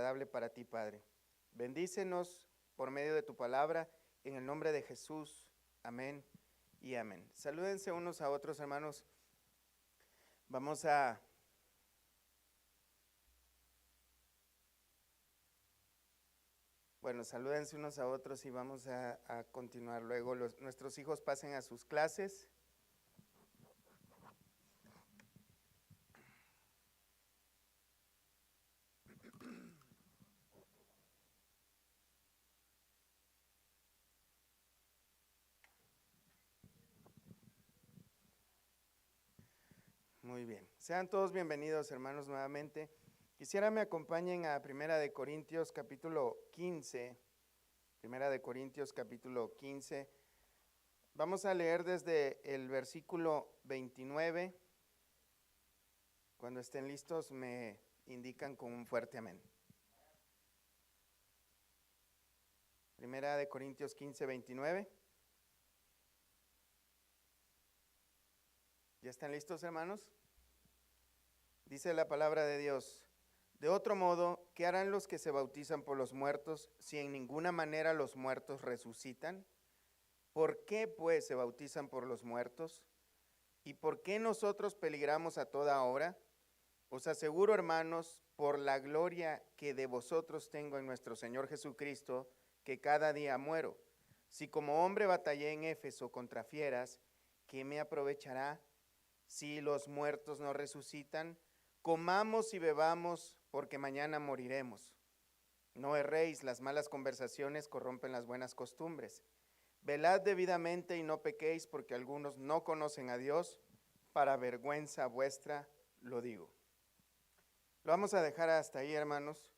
agradable para ti, Padre. Bendícenos por medio de tu palabra, en el nombre de Jesús. Amén y amén. Salúdense unos a otros, hermanos. Salúdense unos a otros y vamos a continuar. Luego nuestros hijos pasen a sus clases. Muy bien. Sean todos bienvenidos, hermanos, nuevamente. Quisiera me acompañen a Primera de Corintios capítulo 15. Primera de Corintios capítulo 15. Vamos a leer desde el versículo 29. Cuando estén listos me indican con un fuerte amén. Primera de Corintios 15, 29. ¿Ya están listos, hermanos? Dice la palabra de Dios: de otro modo, ¿qué harán los que se bautizan por los muertos si en ninguna manera los muertos resucitan? ¿Por qué, pues, se bautizan por los muertos? ¿Y por qué nosotros peligramos a toda hora? Os aseguro, hermanos, por la gloria que de vosotros tengo en nuestro Señor Jesucristo, que cada día muero. Si como hombre batallé en Éfeso contra fieras, ¿qué me aprovechará si los muertos no resucitan? Comamos y bebamos, porque mañana moriremos. No erréis, las malas conversaciones corrompen las buenas costumbres. Velad debidamente y no pequéis, porque algunos no conocen a Dios. Para vergüenza vuestra lo digo. Lo vamos a dejar hasta ahí, hermanos.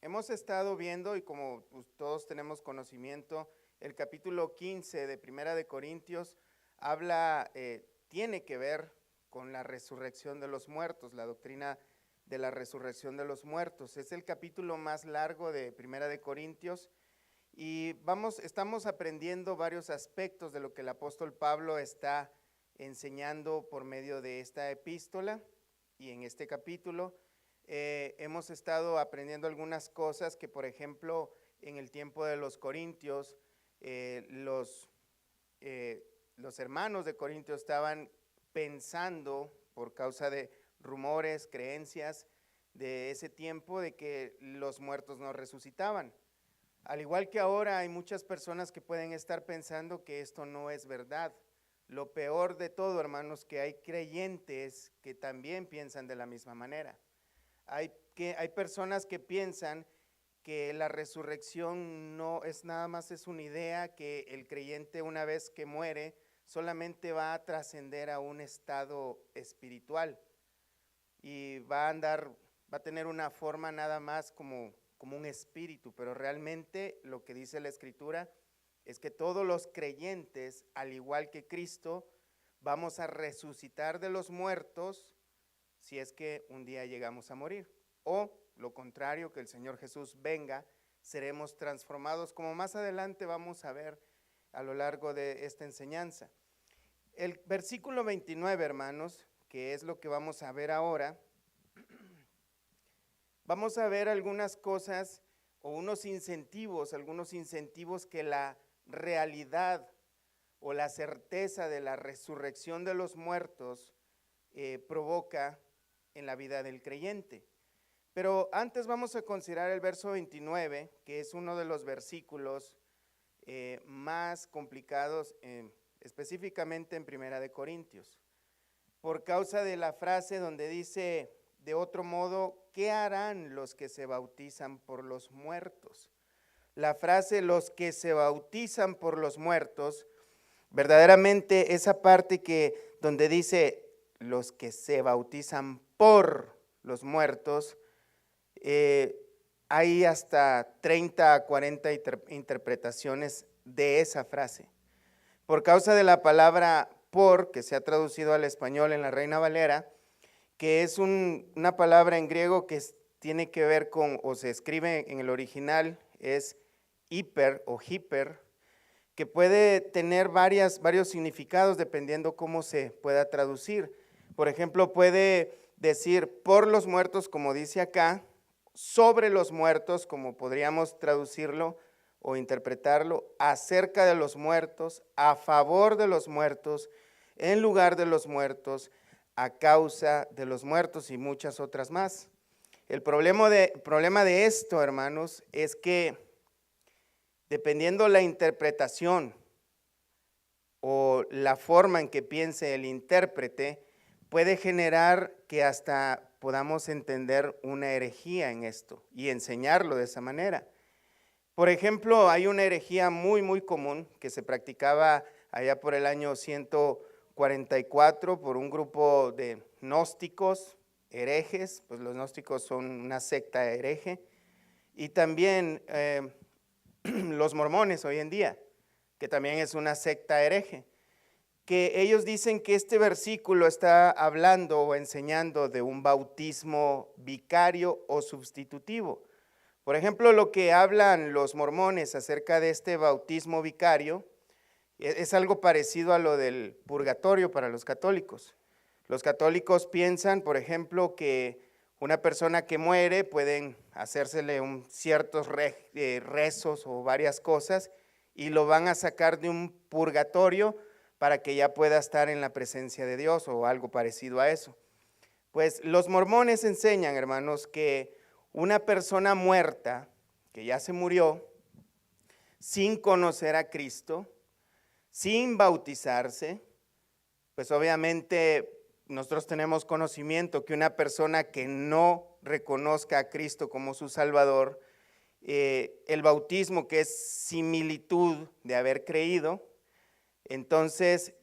Hemos estado viendo, y como todos tenemos conocimiento, el capítulo 15 de Primera de Corintios tiene que ver con la resurrección de los muertos, la doctrina de la resurrección de los muertos. Es el capítulo más largo de Primera de Corintios y estamos aprendiendo varios aspectos de lo que el apóstol Pablo está enseñando por medio de esta epístola. Y en este capítulo hemos estado aprendiendo algunas cosas que, por ejemplo, en el tiempo de los corintios, los hermanos de Corintios estaban pensando, por causa de rumores, creencias de ese tiempo, de que los muertos no resucitaban. Al igual que ahora hay muchas personas que pueden estar pensando que esto no es verdad. Lo peor de todo, hermanos, que hay creyentes que también piensan de la misma manera. Hay personas que piensan que la resurrección no es nada más, es una idea, que el creyente una vez que muere solamente va a trascender a un estado espiritual y va a tener una forma nada más como un espíritu, pero realmente lo que dice la Escritura es que todos los creyentes, al igual que Cristo, vamos a resucitar de los muertos si es que un día llegamos a morir. O lo contrario, que el Señor Jesús venga, seremos transformados, como más adelante vamos a ver a lo largo de esta enseñanza. El versículo 29, hermanos, que es lo que vamos a ver ahora, vamos a ver algunas cosas o algunos incentivos que la realidad o la certeza de la resurrección de los muertos provoca en la vida del creyente. Pero antes vamos a considerar el verso 29, que es uno de los versículos más complicados, específicamente en Primera de Corintios, por causa de la frase donde dice: de otro modo, ¿qué harán los que se bautizan por los muertos? La frase "los que se bautizan por los muertos", verdaderamente esa parte donde dice "los que se bautizan por los muertos", hay hasta 30 a 40 interpretaciones de esa frase. Por causa de la palabra "por", que se ha traducido al español en la Reina Valera, que es una palabra en griego que tiene que ver con, o se escribe en el original, es hiper o hiper, que puede tener varios significados dependiendo cómo se pueda traducir. Por ejemplo, puede decir por los muertos, como dice acá, sobre los muertos, como podríamos traducirlo o interpretarlo, acerca de los muertos, a favor de los muertos, en lugar de los muertos, a causa de los muertos y muchas otras más. El problema de esto, hermanos, es que dependiendo la interpretación o la forma en que piense el intérprete, puede generar que hasta podamos entender una herejía en esto y enseñarlo de esa manera. Por ejemplo, hay una herejía muy común que se practicaba allá por el año 144 por un grupo de gnósticos, herejes, pues los gnósticos son una secta hereje, y también los mormones hoy en día, que también es una secta hereje, que ellos dicen que este versículo está hablando o enseñando de un bautismo vicario o sustitutivo. Por ejemplo, lo que hablan los mormones acerca de este bautismo vicario es algo parecido a lo del purgatorio para los católicos. Los católicos piensan, por ejemplo, que una persona que muere pueden hacérsele ciertos rezos o varias cosas y lo van a sacar de un purgatorio para que ya pueda estar en la presencia de Dios o algo parecido a eso. Pues los mormones enseñan, hermanos, que una persona muerta, que ya se murió, sin conocer a Cristo, sin bautizarse, pues obviamente nosotros tenemos conocimiento que una persona que no reconozca a Cristo como su Salvador, el bautismo, que es similitud de haber creído, entonces,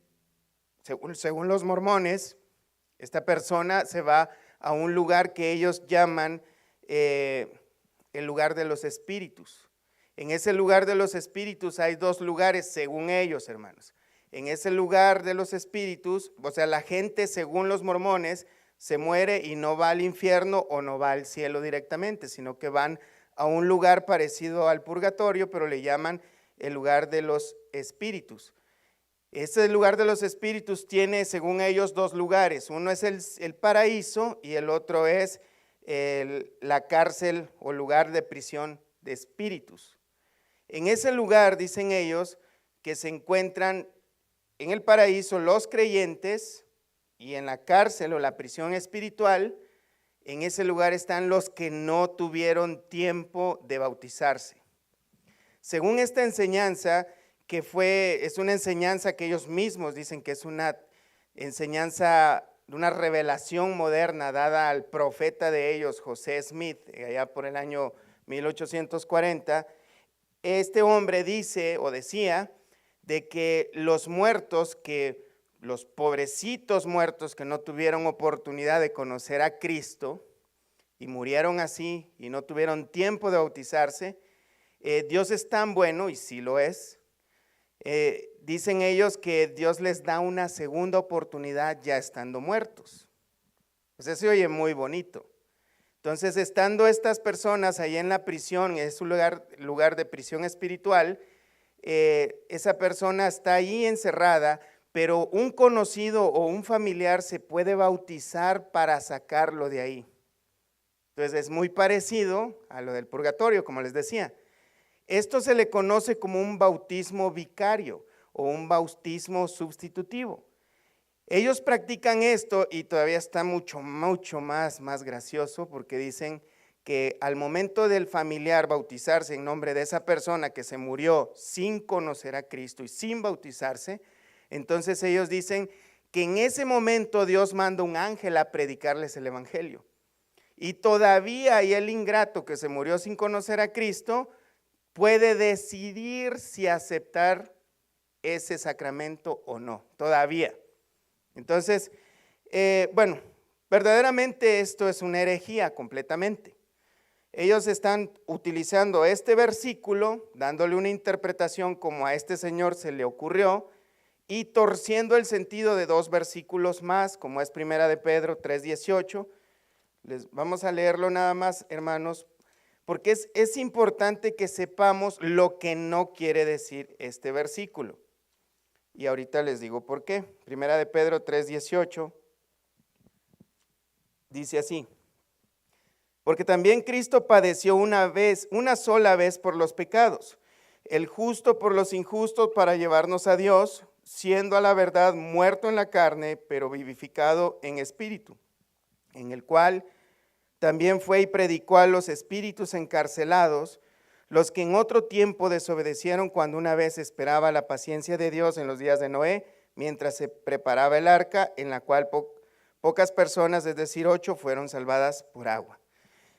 según los mormones, esta persona se va a un lugar que ellos llaman el lugar de los espíritus. En ese lugar de los espíritus hay dos lugares según ellos, hermanos. En ese lugar de los espíritus, o sea, la gente según los mormones se muere y no va al infierno o no va al cielo directamente, sino que van a un lugar parecido al purgatorio, pero le llaman el lugar de los espíritus. Ese lugar de los espíritus tiene, según ellos, dos lugares. Uno es el paraíso y el otro es la cárcel o lugar de prisión de espíritus. En ese lugar, dicen ellos, que se encuentran en el paraíso los creyentes y en la cárcel o la prisión espiritual, en ese lugar están los que no tuvieron tiempo de bautizarse. Según esta enseñanza, es una enseñanza que ellos mismos dicen que es una enseñanza, una revelación moderna dada al profeta de ellos, José Smith, allá por el año 1840, este hombre dice o decía de que los muertos, que los pobrecitos muertos que no tuvieron oportunidad de conocer a Cristo y murieron así y no tuvieron tiempo de bautizarse, Dios es tan bueno, y sí lo es, dicen ellos que Dios les da una segunda oportunidad ya estando muertos. Pues eso se oye muy bonito. Entonces, estando estas personas ahí en la prisión, es un lugar de prisión espiritual, esa persona está ahí encerrada, pero un conocido o un familiar se puede bautizar para sacarlo de ahí. Entonces, es muy parecido a lo del purgatorio, como les decía. Esto se le conoce como un bautismo vicario o un bautismo sustitutivo. Ellos practican esto y todavía está mucho más gracioso, porque dicen que al momento del familiar bautizarse en nombre de esa persona que se murió sin conocer a Cristo y sin bautizarse, entonces ellos dicen que en ese momento Dios manda un ángel a predicarles el evangelio. Y todavía hay el ingrato que se murió sin conocer a Cristo, puede decidir si aceptar ese sacramento o no, todavía. Entonces, bueno, verdaderamente esto es una herejía completamente. Ellos están utilizando este versículo, dándole una interpretación como a este señor se le ocurrió, y torciendo el sentido de dos versículos más, como es Primera de Pedro 3:18. Vamos a leerlo nada más, hermanos, porque es importante que sepamos lo que no quiere decir este versículo. Y ahorita les digo por qué. Primera de Pedro 3:18 Dice así: porque también Cristo padeció una sola vez por los pecados, el justo por los injustos, para llevarnos a Dios, siendo a la verdad muerto en la carne, pero vivificado en espíritu, en el cual también fue y predicó a los espíritus encarcelados, los que en otro tiempo desobedecieron cuando una vez esperaba la paciencia de Dios en los días de Noé, mientras se preparaba el arca, en la cual pocas personas, es decir, 8, fueron salvadas por agua.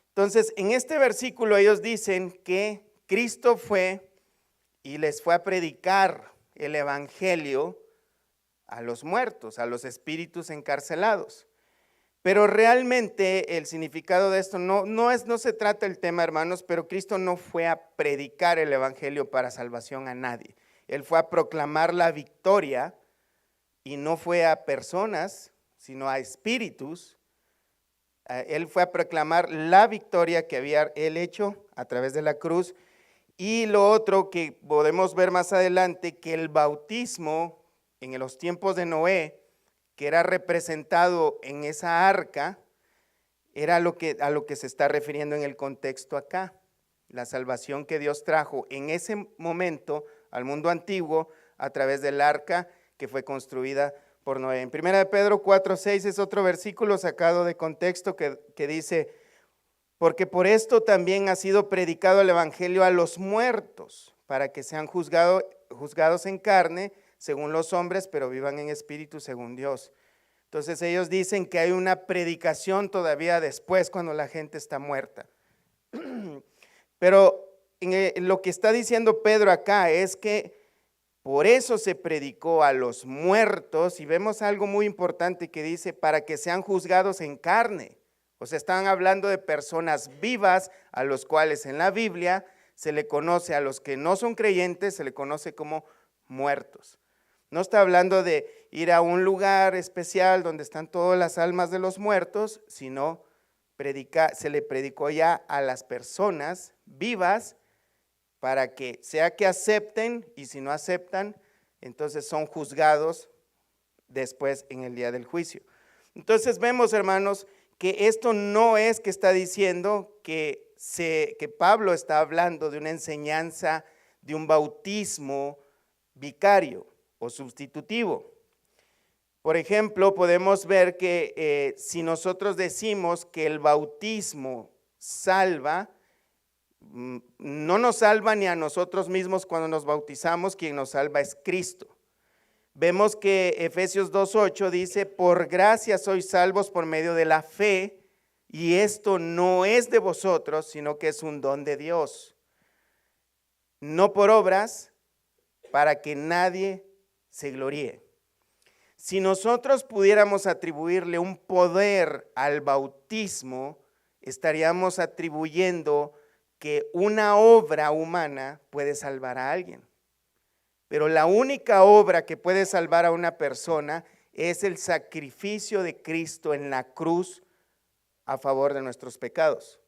Entonces, en este versículo ellos dicen que Cristo fue y les fue a predicar el evangelio a los muertos, a los espíritus encarcelados. Pero realmente el significado de esto no se trata el tema, hermanos, pero Cristo no fue a predicar el evangelio para salvación a nadie. Él fue a proclamar la victoria, y no fue a personas, sino a espíritus. Él fue a proclamar la victoria que había él hecho a través de la cruz. Y lo otro que podemos ver más adelante, que el bautismo en los tiempos de Noé, que era representado en esa arca, era a lo que se está refiriendo en el contexto acá. La salvación que Dios trajo en ese momento al mundo antiguo a través del arca que fue construida por Noé. En 1 Pedro 4:6 es otro versículo sacado de contexto que dice: porque por esto también ha sido predicado el evangelio a los muertos, para que sean juzgados en carne según los hombres, pero vivan en espíritu según Dios. Entonces ellos dicen que hay una predicación todavía después, cuando la gente está muerta. Pero lo que está diciendo Pedro acá es que por eso se predicó a los muertos, y vemos algo muy importante que dice: para que sean juzgados en carne. O sea, están hablando de personas vivas, a los cuales en la Biblia se le conoce, a los que no son creyentes, se le conoce como muertos. No está hablando de ir a un lugar especial donde están todas las almas de los muertos, sino se le predicó ya a las personas vivas, para que sea que acepten, y si no aceptan, entonces son juzgados después en el día del juicio. Entonces vemos, hermanos, que esto no es que está diciendo que Pablo está hablando de una enseñanza de un bautismo vicario o sustitutivo. Por ejemplo, podemos ver que si nosotros decimos que el bautismo salva, no nos salva ni a nosotros mismos cuando nos bautizamos, quien nos salva es Cristo. Vemos que Efesios 2:8 dice: por gracia sois salvos por medio de la fe, y esto no es de vosotros, sino que es un don de Dios, no por obras, para que nadie se gloríe. Si nosotros pudiéramos atribuirle un poder al bautismo, estaríamos atribuyendo que una obra humana puede salvar a alguien. Pero la única obra que puede salvar a una persona es el sacrificio de Cristo en la cruz a favor de nuestros pecados.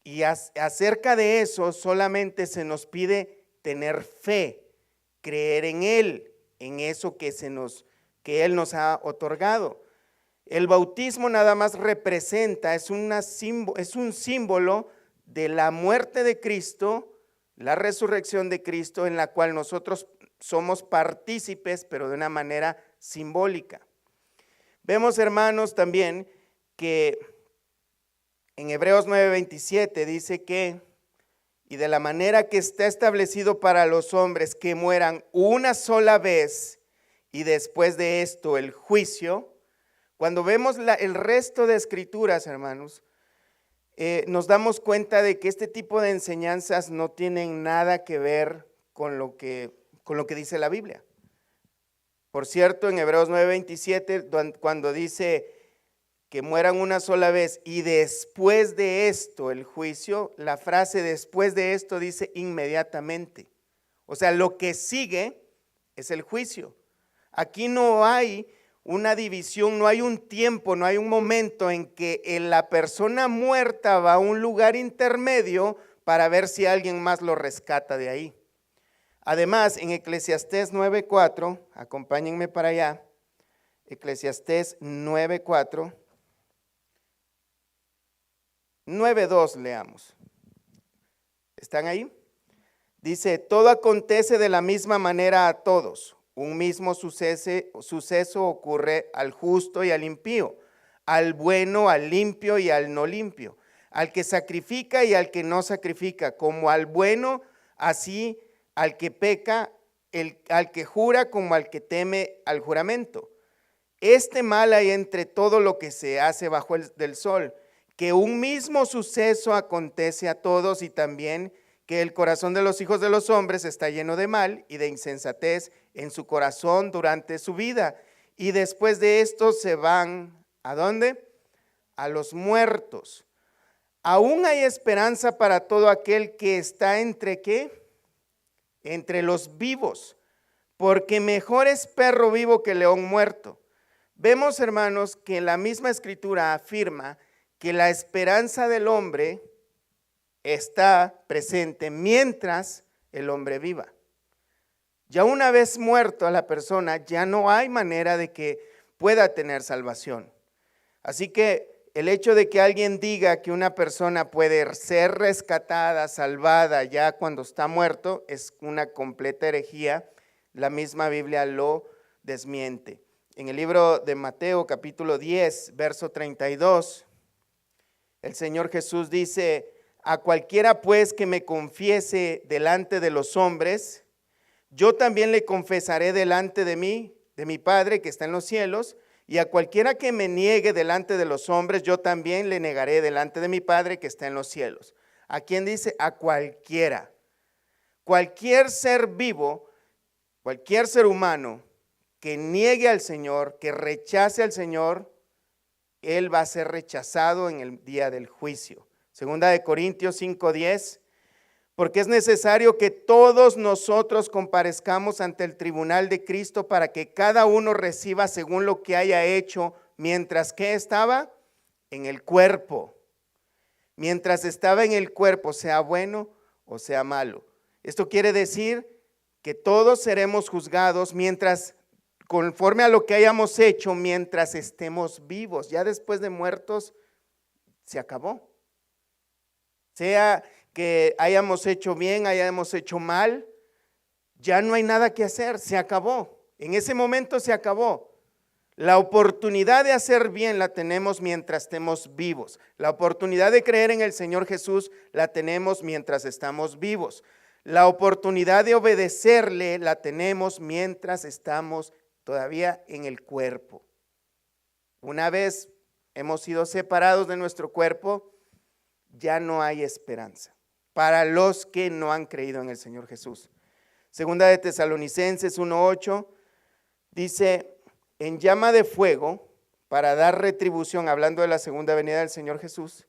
Y acerca de eso solamente se nos pide tener fe, creer en Él, en eso que Él nos ha otorgado. El bautismo nada más representa, es un símbolo de la muerte de Cristo, la resurrección de Cristo, en la cual nosotros somos partícipes, pero de una manera simbólica. Vemos, hermanos, también que en Hebreos 9:27 dice que: y de la manera que está establecido para los hombres que mueran una sola vez, y después de esto el juicio. Cuando vemos el resto de escrituras, hermanos, nos damos cuenta de que este tipo de enseñanzas no tienen nada que ver con lo que dice la Biblia. Por cierto, en Hebreos 9:27, cuando dice que mueran una sola vez y después de esto el juicio, la frase después de esto dice inmediatamente. O sea, lo que sigue es el juicio. Aquí no hay una división, no hay un tiempo, no hay un momento en que la persona muerta va a un lugar intermedio para ver si alguien más lo rescata de ahí. Además, en Eclesiastés 9:4, acompáñenme para allá, Eclesiastés 9:4, 9:2 leamos. ¿Están ahí? Dice, todo acontece de la misma manera a todos. Un mismo suceso ocurre al justo y al impío, al bueno, al limpio y al no limpio, al que sacrifica y al que no sacrifica, como al bueno, así al que peca, al que jura como al que teme al juramento. Este mal hay entre todo lo que se hace bajo del sol, que un mismo suceso acontece a todos y también que el corazón de los hijos de los hombres está lleno de mal y de insensatez en su corazón durante su vida. Y después de esto se van, ¿a dónde? A los muertos. Aún hay esperanza para todo aquel que está entre ¿qué? Entre los vivos, porque mejor es perro vivo que león muerto. Vemos, hermanos, que la misma escritura afirma que la esperanza del hombre está presente mientras el hombre viva. Ya una vez muerto a la persona, ya no hay manera de que pueda tener salvación. Así que el hecho de que alguien diga que una persona puede ser rescatada, salvada ya cuando está muerto, es una completa herejía. La misma Biblia lo desmiente. En el libro de Mateo, capítulo 10, verso 32, el Señor Jesús dice, a cualquiera pues que me confiese delante de los hombres, yo también le confesaré delante de mí, de mi Padre que está en los cielos, y a cualquiera que me niegue delante de los hombres, yo también le negaré delante de mi Padre que está en los cielos. ¿A quién dice? A cualquiera. Cualquier ser vivo, cualquier ser humano que niegue al Señor, que rechace al Señor, él va a ser rechazado en el día del juicio. Segunda de Corintios 5:10, porque es necesario que todos nosotros comparezcamos ante el tribunal de Cristo para que cada uno reciba según lo que haya hecho mientras que estaba en el cuerpo. Mientras estaba en el cuerpo, sea bueno o sea malo. Esto quiere decir que todos seremos juzgados conforme a lo que hayamos hecho mientras estemos vivos. Ya después de muertos, se acabó. Sea que hayamos hecho bien, hayamos hecho mal, ya no hay nada que hacer, se acabó. En ese momento se acabó. La oportunidad de hacer bien la tenemos mientras estemos vivos. La oportunidad de creer en el Señor Jesús la tenemos mientras estamos vivos. La oportunidad de obedecerle la tenemos mientras estamos todavía en el cuerpo. Una vez hemos sido separados de nuestro cuerpo, ya no hay esperanza para los que no han creído en el Señor Jesús. Segunda de Tesalonicenses 1:8 dice, en llama de fuego, para dar retribución, hablando de la segunda venida del Señor Jesús,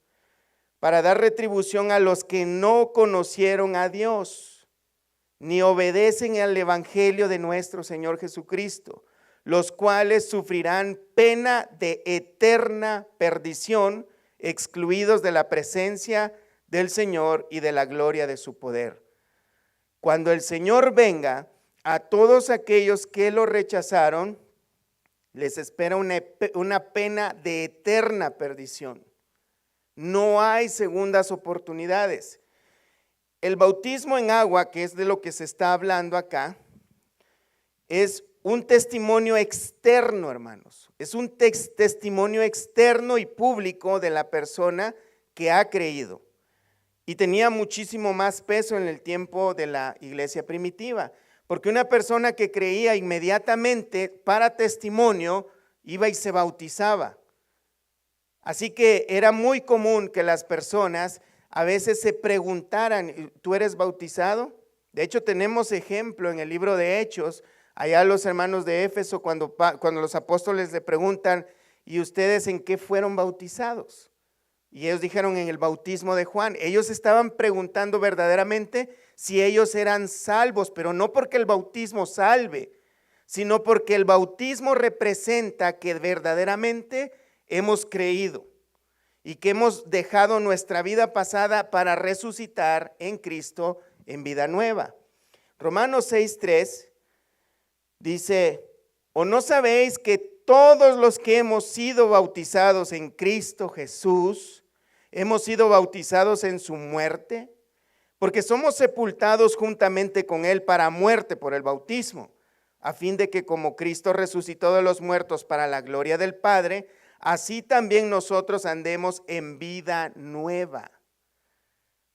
para dar retribución a los que no conocieron a Dios, ni obedecen al evangelio de nuestro Señor Jesucristo, los cuales sufrirán pena de eterna perdición, excluidos de la presencia del Señor y de la gloria de su poder. Cuando el Señor venga, a todos aquellos que lo rechazaron, les espera una pena de eterna perdición. No hay segundas oportunidades. El bautismo en agua, que es de lo que se está hablando acá, es un testimonio externo, hermanos. Es un testimonio externo y público de la persona que ha creído. Y tenía muchísimo más peso en el tiempo de la iglesia primitiva, porque una persona que creía inmediatamente para testimonio iba y se bautizaba. Así que era muy común que las personas a veces se preguntaran, ¿tú eres bautizado? De hecho, tenemos ejemplo en el libro de Hechos. Allá los hermanos de Éfeso, cuando los apóstoles le preguntan, ¿y ustedes en qué fueron bautizados? Y ellos dijeron, en el bautismo de Juan. Ellos estaban preguntando verdaderamente si ellos eran salvos, pero no porque el bautismo salve, sino porque el bautismo representa que verdaderamente hemos creído y que hemos dejado nuestra vida pasada para resucitar en Cristo en vida nueva. Romanos 6:3 dice, ¿o no sabéis que todos los que hemos sido bautizados en Cristo Jesús, hemos sido bautizados en su muerte, porque somos sepultados juntamente con él para muerte por el bautismo, a fin de que como Cristo resucitó de los muertos para la gloria del Padre, así también nosotros andemos en vida nueva.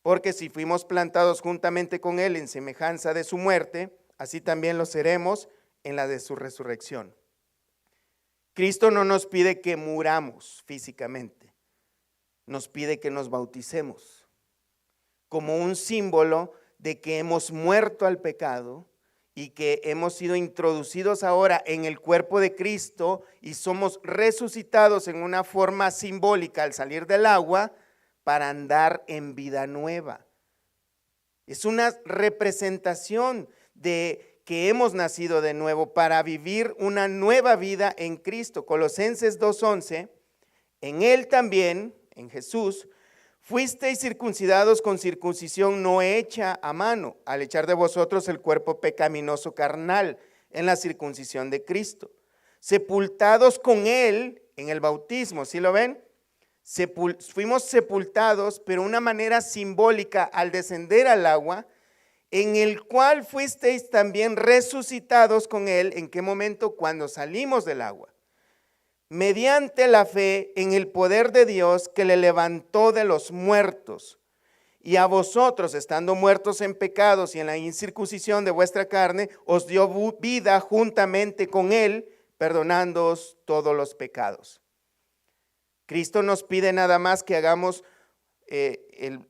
Porque si fuimos plantados juntamente con él en semejanza de su muerte, así también lo seremos en la de su resurrección. Cristo no nos pide que muramos físicamente, nos pide que nos bauticemos como un símbolo de que hemos muerto al pecado y que hemos sido introducidos ahora en el cuerpo de Cristo y somos resucitados en una forma simbólica al salir del agua para andar en vida nueva. Es una representación de que hemos nacido de nuevo para vivir una nueva vida en Cristo. Colosenses 2:11, en él también, en Jesús, fuisteis circuncidados con circuncisión no hecha a mano, al echar de vosotros el cuerpo pecaminoso carnal en la circuncisión de Cristo, sepultados con él en el bautismo. ¿Sí lo ven? Fuimos sepultados, pero de una manera simbólica al descender al agua, en el cual fuisteis también resucitados con él. ¿En qué momento? Cuando salimos del agua, mediante la fe en el poder de Dios que le levantó de los muertos. Y a vosotros, estando muertos en pecados y en la incircuncisión de vuestra carne, os dio vida juntamente con él, perdonándoos todos los pecados. Cristo nos pide nada más que hagamos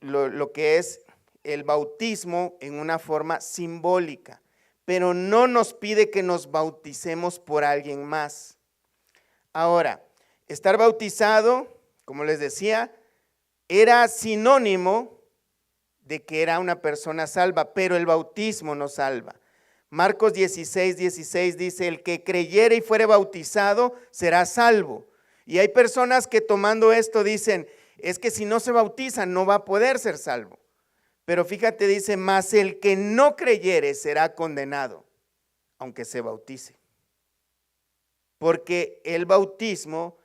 lo que es el bautismo en una forma simbólica, pero no nos pide que nos bauticemos por alguien más. Ahora, estar bautizado, como les decía, era sinónimo de que era una persona salva, pero el bautismo no salva. Marcos 16:16 dice, el que creyere y fuere bautizado será salvo. Y hay personas que tomando esto dicen, es que si no se bautiza no va a poder ser salvo. Pero fíjate, dice, mas el que no creyere será condenado, aunque se bautice. Porque el bautismo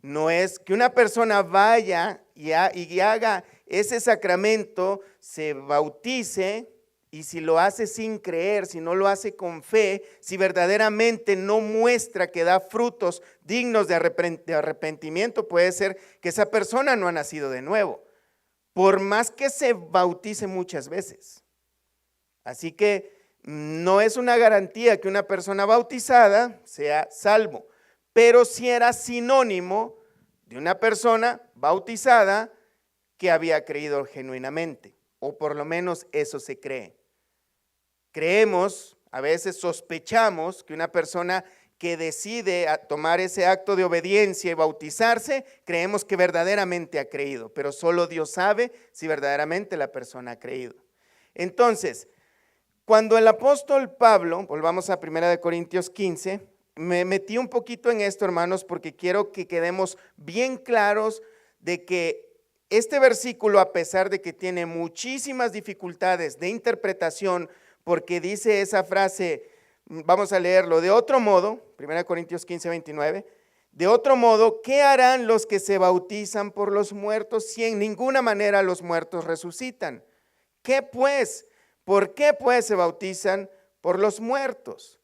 no es que una persona vaya y haga ese sacramento, se bautice, y si lo hace sin creer, si no lo hace con fe, si verdaderamente no muestra que da frutos dignos de arrepentimiento, puede ser que esa persona no ha nacido de nuevo, por más que se bautice muchas veces. Así que no es una garantía que una persona bautizada sea salvo, pero sí era sinónimo de una persona bautizada que había creído genuinamente, o por lo menos eso se cree. Creemos, a veces sospechamos que una persona que decide tomar ese acto de obediencia y bautizarse, creemos que verdaderamente ha creído, pero solo Dios sabe si verdaderamente la persona ha creído. Entonces, cuando el apóstol Pablo, volvamos a 1 Corintios 15, me metí un poquito en esto, hermanos, porque quiero que quedemos bien claros de que este versículo, a pesar de que tiene muchísimas dificultades de interpretación, porque dice esa frase, vamos a leerlo, de otro modo, 1 Corintios 15:29, de otro modo, ¿qué harán los que se bautizan por los muertos si en ninguna manera los muertos resucitan? ¿Qué pues? ¿Por qué pues se bautizan por los muertos?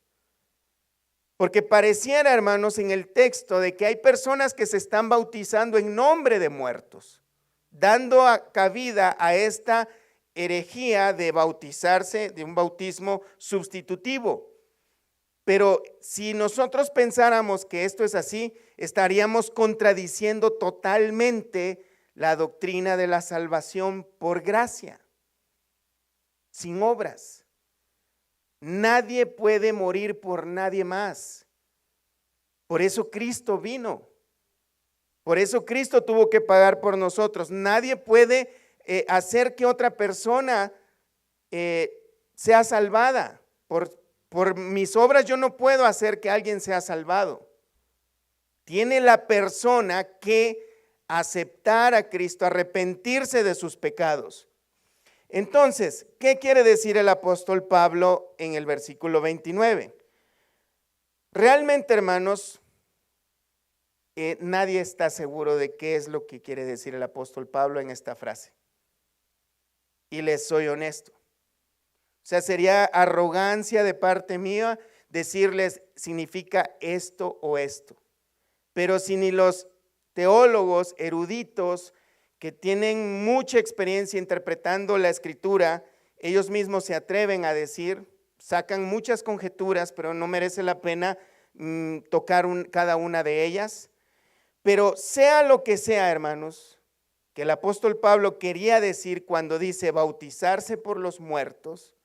Porque pareciera, hermanos, en el texto de que hay personas que se están bautizando en nombre de muertos, dando cabida a esta herejía de bautizarse, de un bautismo sustitutivo. Pero si nosotros pensáramos que esto es así, estaríamos contradiciendo totalmente la doctrina de la salvación por gracia, sin obras. Nadie puede morir por nadie más. Por eso Cristo vino. Por eso Cristo tuvo que pagar por nosotros. Nadie puede hacer que otra persona sea salvada. Por mis obras yo no puedo hacer que alguien sea salvado. Tiene la persona que aceptar a Cristo, arrepentirse de sus pecados. Entonces, ¿qué quiere decir el apóstol Pablo en el versículo 29? Realmente, hermanos, nadie está seguro de qué es lo que quiere decir el apóstol Pablo en esta frase. Y les soy honesto. O sea, sería arrogancia de parte mía decirles significa esto o esto. Pero si ni los teólogos eruditos que tienen mucha experiencia interpretando la escritura, ellos mismos se atreven a decir, sacan muchas conjeturas, pero no merece la pena tocar cada una de ellas. Pero sea lo que sea, hermanos, que el apóstol Pablo quería decir cuando dice bautizarse por los muertos,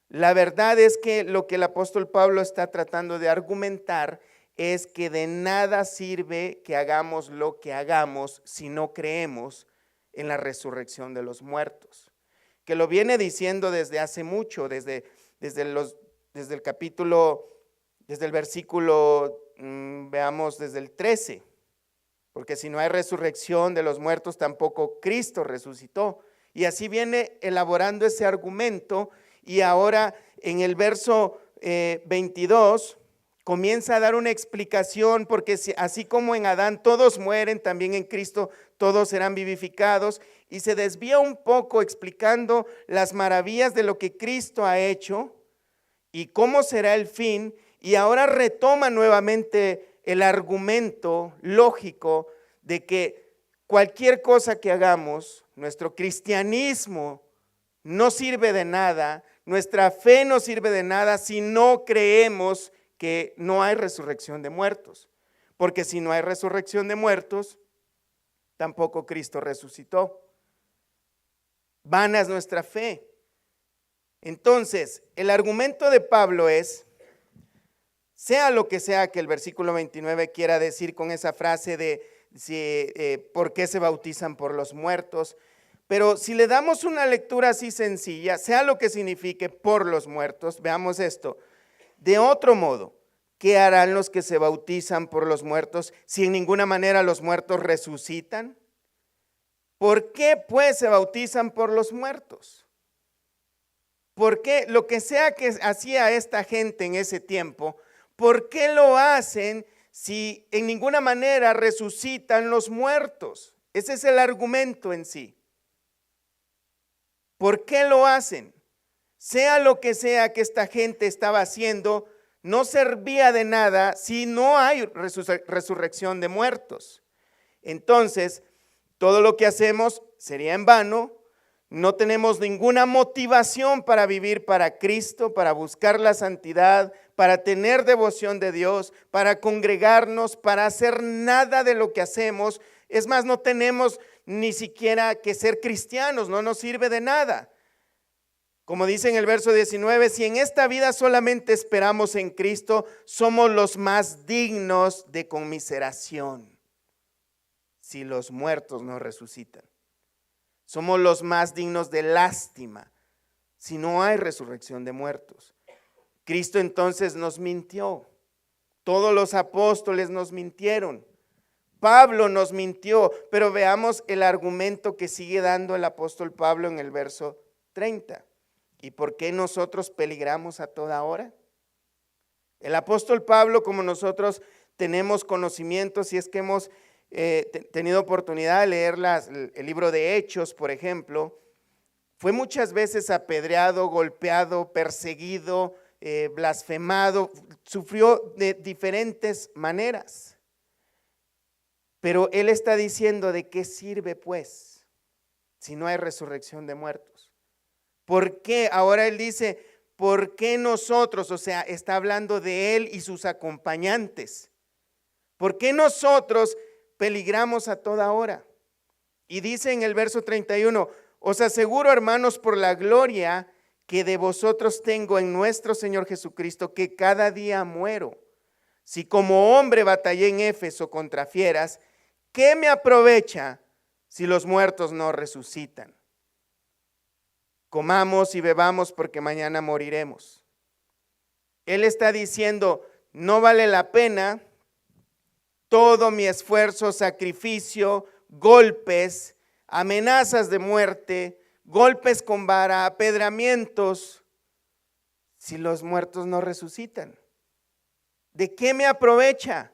la verdad es que lo que el apóstol Pablo está tratando de argumentar es que de nada sirve que hagamos lo que hagamos si no creemos en la resurrección de los muertos. Que lo viene diciendo desde hace mucho, desde el capítulo, desde el versículo, veamos, desde el 13. Porque si no hay resurrección de los muertos, tampoco Cristo resucitó. Y así viene elaborando ese argumento. Y ahora en el verso 22 comienza a dar una explicación, porque así como en Adán todos mueren, también en Cristo todos serán vivificados. Y se desvía un poco explicando las maravillas de lo que Cristo ha hecho y cómo será el fin. Y ahora retoma nuevamente el argumento lógico de que cualquier cosa que hagamos, nuestro cristianismo no sirve de nada, nuestra fe no sirve de nada si no creemos que no hay resurrección de muertos. Porque si no hay resurrección de muertos, tampoco Cristo resucitó. Vana es nuestra fe. Entonces, el argumento de Pablo es, sea lo que sea que el versículo 29 quiera decir con esa frase de ¿por qué se bautizan por los muertos? Pero si le damos una lectura así sencilla, sea lo que signifique por los muertos, veamos esto. De otro modo, ¿qué harán los que se bautizan por los muertos si en ninguna manera los muertos resucitan? ¿Por qué pues se bautizan por los muertos? ¿Por qué lo que sea que hacía esta gente en ese tiempo, por qué lo hacen si en ninguna manera resucitan los muertos? Ese es el argumento en sí. ¿Por qué lo hacen? Sea lo que sea que esta gente estaba haciendo, no servía de nada si no hay resurrección de muertos. Entonces, todo lo que hacemos sería en vano. No tenemos ninguna motivación para vivir para Cristo, para buscar la santidad, para tener devoción de Dios, para congregarnos, para hacer nada de lo que hacemos. Es más, no tenemos ni siquiera que ser cristianos, no nos sirve de nada. Como dice en el verso 19, si en esta vida solamente esperamos en Cristo, somos los más dignos de conmiseración. Si los muertos no resucitan. Somos los más dignos de lástima si no hay resurrección de muertos. Cristo entonces nos mintió. Todos los apóstoles nos mintieron. Pablo nos mintió, pero veamos el argumento que sigue dando el apóstol Pablo en el verso 30. ¿Y por qué nosotros peligramos a toda hora? El apóstol Pablo, como nosotros tenemos conocimiento, si es que hemos tenido oportunidad de leer el libro de Hechos, por ejemplo, fue muchas veces apedreado, golpeado, perseguido, blasfemado, sufrió de diferentes maneras. Pero él está diciendo, ¿de qué sirve pues si no hay resurrección de muertos? ¿Por qué? Ahora él dice, ¿por qué nosotros? O sea, está hablando de él y sus acompañantes. ¿Por qué nosotros peligramos a toda hora? Y dice en el verso 31, os aseguro, hermanos, por la gloria que de vosotros tengo en nuestro Señor Jesucristo, que cada día muero. Si como hombre batallé en Éfeso contra fieras, ¿qué me aprovecha si los muertos no resucitan? Comamos y bebamos porque mañana moriremos. Él está diciendo, no vale la pena todo mi esfuerzo, sacrificio, golpes, amenazas de muerte, golpes con vara, apedramientos, si los muertos no resucitan. ¿De qué me aprovecha?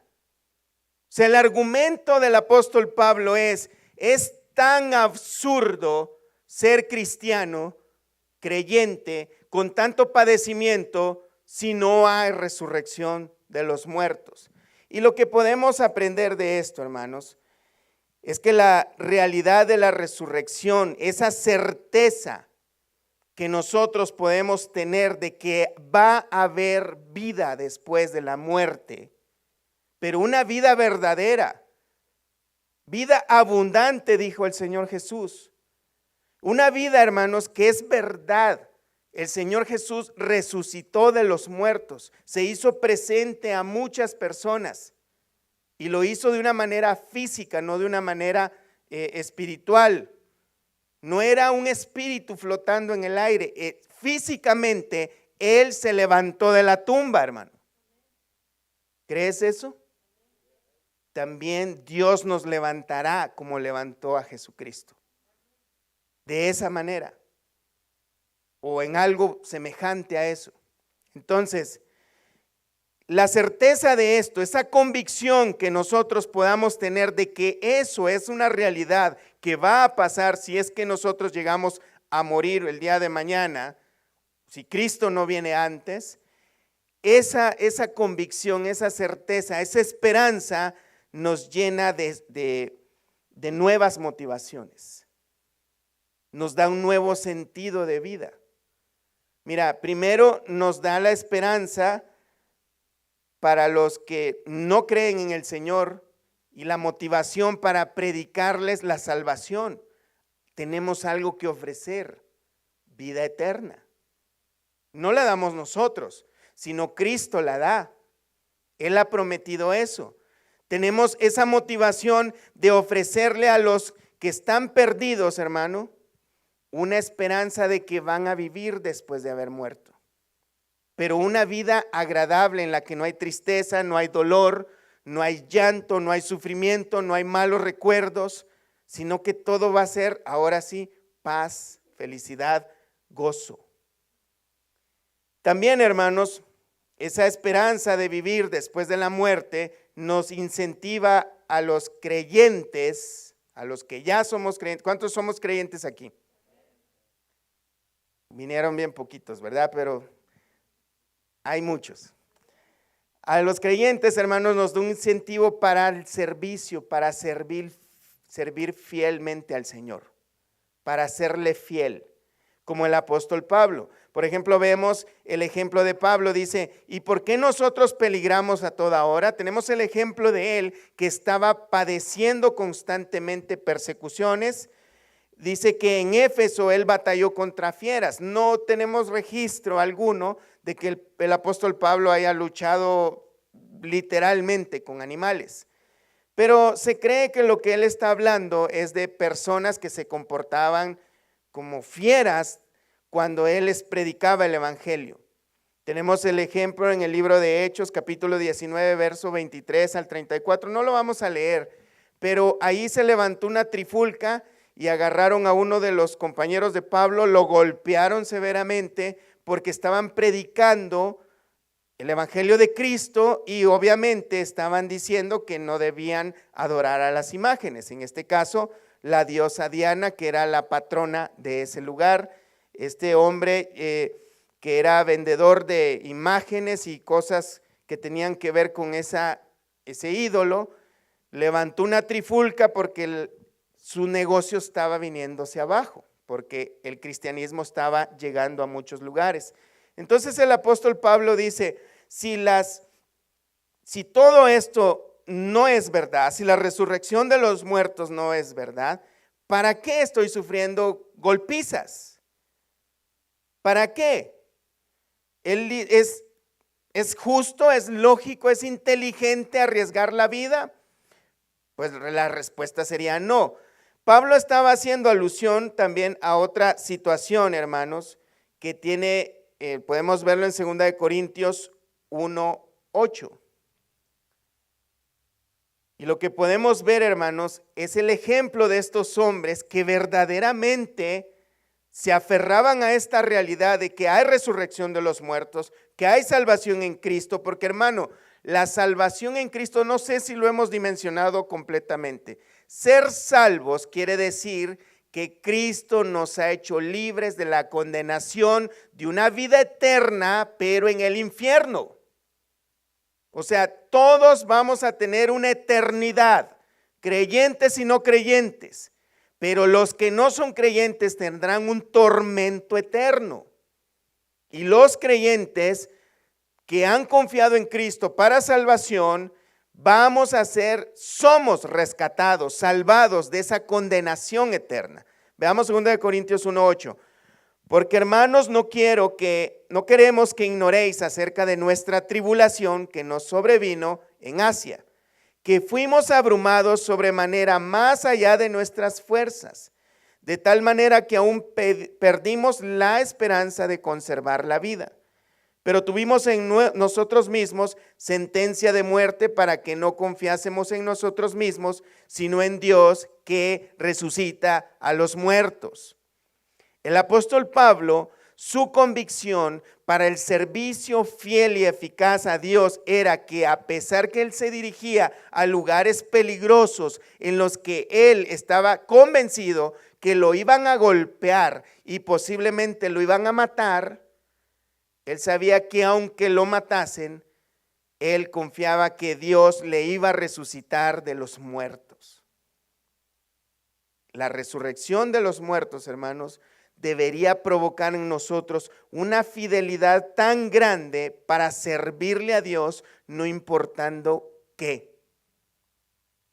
O sea, el argumento del apóstol Pablo es tan absurdo ser cristiano, creyente, con tanto padecimiento, si no hay resurrección de los muertos. Y lo que podemos aprender de esto, hermanos, es que la realidad de la resurrección, esa certeza que nosotros podemos tener de que va a haber vida después de la muerte, pero una vida verdadera, vida abundante, dijo el Señor Jesús. Una vida, hermanos, que es verdad. El Señor Jesús resucitó de los muertos, se hizo presente a muchas personas y lo hizo de una manera física, no de una manera espiritual. No era un espíritu flotando en el aire. Físicamente, Él se levantó de la tumba, hermano. ¿Crees eso? También Dios nos levantará como levantó a Jesucristo. De esa manera. O en algo semejante a eso. Entonces, la certeza de esto, esa convicción que nosotros podamos tener de que eso es una realidad que va a pasar si es que nosotros llegamos a morir el día de mañana, si Cristo no viene antes, esa convicción, esa certeza, esa esperanza nos llena de nuevas motivaciones, nos da un nuevo sentido de vida. Mira, primero nos da la esperanza para los que no creen en el Señor y la motivación para predicarles la salvación. Tenemos algo que ofrecer, vida eterna. No la damos nosotros, sino Cristo la da. Él ha prometido eso. Tenemos esa motivación de ofrecerle a los que están perdidos, hermano, una esperanza de que van a vivir después de haber muerto. Pero una vida agradable en la que no hay tristeza, no hay dolor, no hay llanto, no hay sufrimiento, no hay malos recuerdos, sino que todo va a ser, ahora sí, paz, felicidad, gozo. También, hermanos, esa esperanza de vivir después de la muerte nos incentiva a los creyentes, a los que ya somos creyentes. ¿Cuántos somos creyentes aquí? Vinieron bien poquitos, ¿verdad? Pero hay muchos. A los creyentes, hermanos, nos da un incentivo para el servicio, para servir fielmente al Señor, para serle fiel, como el apóstol Pablo. Por ejemplo, vemos el ejemplo de Pablo, dice, ¿y por qué nosotros peligramos a toda hora? Tenemos el ejemplo de él que estaba padeciendo constantemente persecuciones. Dice que en Éfeso él batalló contra fieras. No tenemos registro alguno de que el apóstol Pablo haya luchado literalmente con animales. Pero se cree que lo que él está hablando es de personas que se comportaban como fieras cuando él les predicaba el evangelio. Tenemos el ejemplo en el libro de Hechos, capítulo 19, verso 23 al 34. No lo vamos a leer, pero ahí se levantó una trifulca y agarraron a uno de los compañeros de Pablo, lo golpearon severamente porque estaban predicando el evangelio de Cristo y obviamente estaban diciendo que no debían adorar a las imágenes. En este caso, la diosa Diana, que era la patrona de ese lugar. Este hombre que era vendedor de imágenes y cosas que tenían que ver con ese ídolo, levantó una trifulca porque su negocio estaba viniéndose abajo, porque el cristianismo estaba llegando a muchos lugares. Entonces el apóstol Pablo dice, si todo esto no es verdad, si la resurrección de los muertos no es verdad, ¿para qué estoy sufriendo golpizas? ¿Para qué? ¿Es justo, es lógico, es inteligente arriesgar la vida? Pues la respuesta sería no. Pablo estaba haciendo alusión también a otra situación, hermanos, que tiene, podemos verlo en 2 Corintios 1:8. Y lo que podemos ver, hermanos, es el ejemplo de estos hombres que verdaderamente se aferraban a esta realidad de que hay resurrección de los muertos, que hay salvación en Cristo, porque hermano, La salvación en Cristo, no sé si lo hemos dimensionado completamente. Ser salvos quiere decir que Cristo nos ha hecho libres de la condenación de una vida eterna, pero en el infierno. O sea, todos vamos a tener una eternidad, creyentes y no creyentes, pero los que no son creyentes tendrán un tormento eterno. Y los creyentes que han confiado en Cristo para salvación, somos rescatados, salvados de esa condenación eterna. Veamos 2 Corintios 1:8. Porque hermanos, no queremos que ignoréis acerca de nuestra tribulación que nos sobrevino en Asia, que fuimos abrumados sobremanera más allá de nuestras fuerzas, de tal manera que aún perdimos la esperanza de conservar la vida. Pero tuvimos en nosotros mismos sentencia de muerte para que no confiásemos en nosotros mismos, sino en Dios que resucita a los muertos. El apóstol Pablo, su convicción para el servicio fiel y eficaz a Dios era que a pesar que él se dirigía a lugares peligrosos en los que él estaba convencido que lo iban a golpear y posiblemente lo iban a matar, él sabía que aunque lo matasen, él confiaba que Dios le iba a resucitar de los muertos. La resurrección de los muertos, hermanos, debería provocar en nosotros una fidelidad tan grande para servirle a Dios, no importando qué.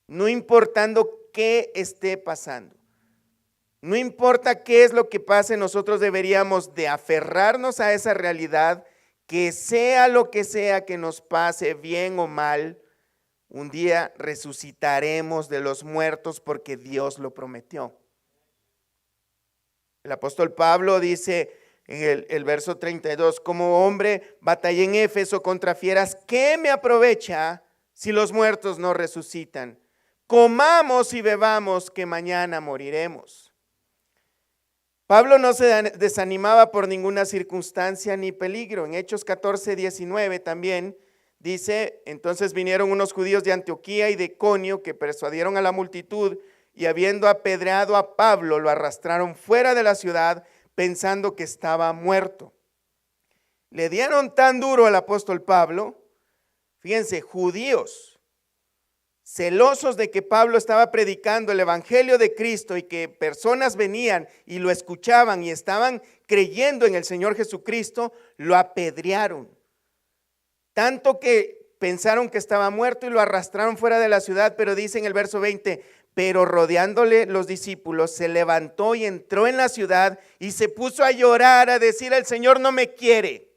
No importando qué esté pasando. No importa qué es lo que pase, nosotros deberíamos de aferrarnos a esa realidad, que sea lo que sea que nos pase, bien o mal, un día resucitaremos de los muertos porque Dios lo prometió. El apóstol Pablo dice en el verso 32, como hombre batallé en Éfeso contra fieras, ¿qué me aprovecha si los muertos no resucitan? Comamos y bebamos que mañana moriremos. Pablo no se desanimaba por ninguna circunstancia ni peligro. En Hechos 14:19 también dice, entonces vinieron unos judíos de Antioquía y de Iconio que persuadieron a la multitud y habiendo apedreado a Pablo, lo arrastraron fuera de la ciudad pensando que estaba muerto. Le dieron tan duro al apóstol Pablo, fíjense, judíos, celosos de que Pablo estaba predicando el evangelio de Cristo y que personas venían y lo escuchaban y estaban creyendo en el Señor Jesucristo, lo apedrearon. Tanto que pensaron que estaba muerto y lo arrastraron fuera de la ciudad, pero dice en el verso 20, pero rodeándole los discípulos, se levantó y entró en la ciudad y se puso a llorar, a decir, el Señor no me quiere.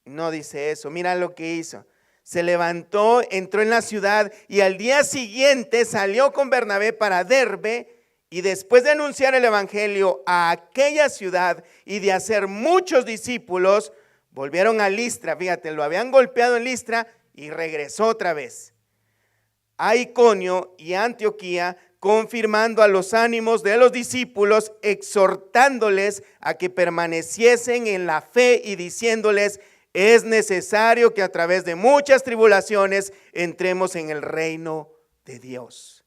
No dice eso, mira lo que hizo. Se levantó, entró en la ciudad y al día siguiente salió con Bernabé para Derbe y después de anunciar el evangelio a aquella ciudad y de hacer muchos discípulos, volvieron a Listra. Fíjate, lo habían golpeado en Listra y regresó otra vez a Iconio y Antioquía, confirmando a los ánimos de los discípulos, exhortándoles a que permaneciesen en la fe y diciéndoles, es necesario que a través de muchas tribulaciones entremos en el reino de Dios.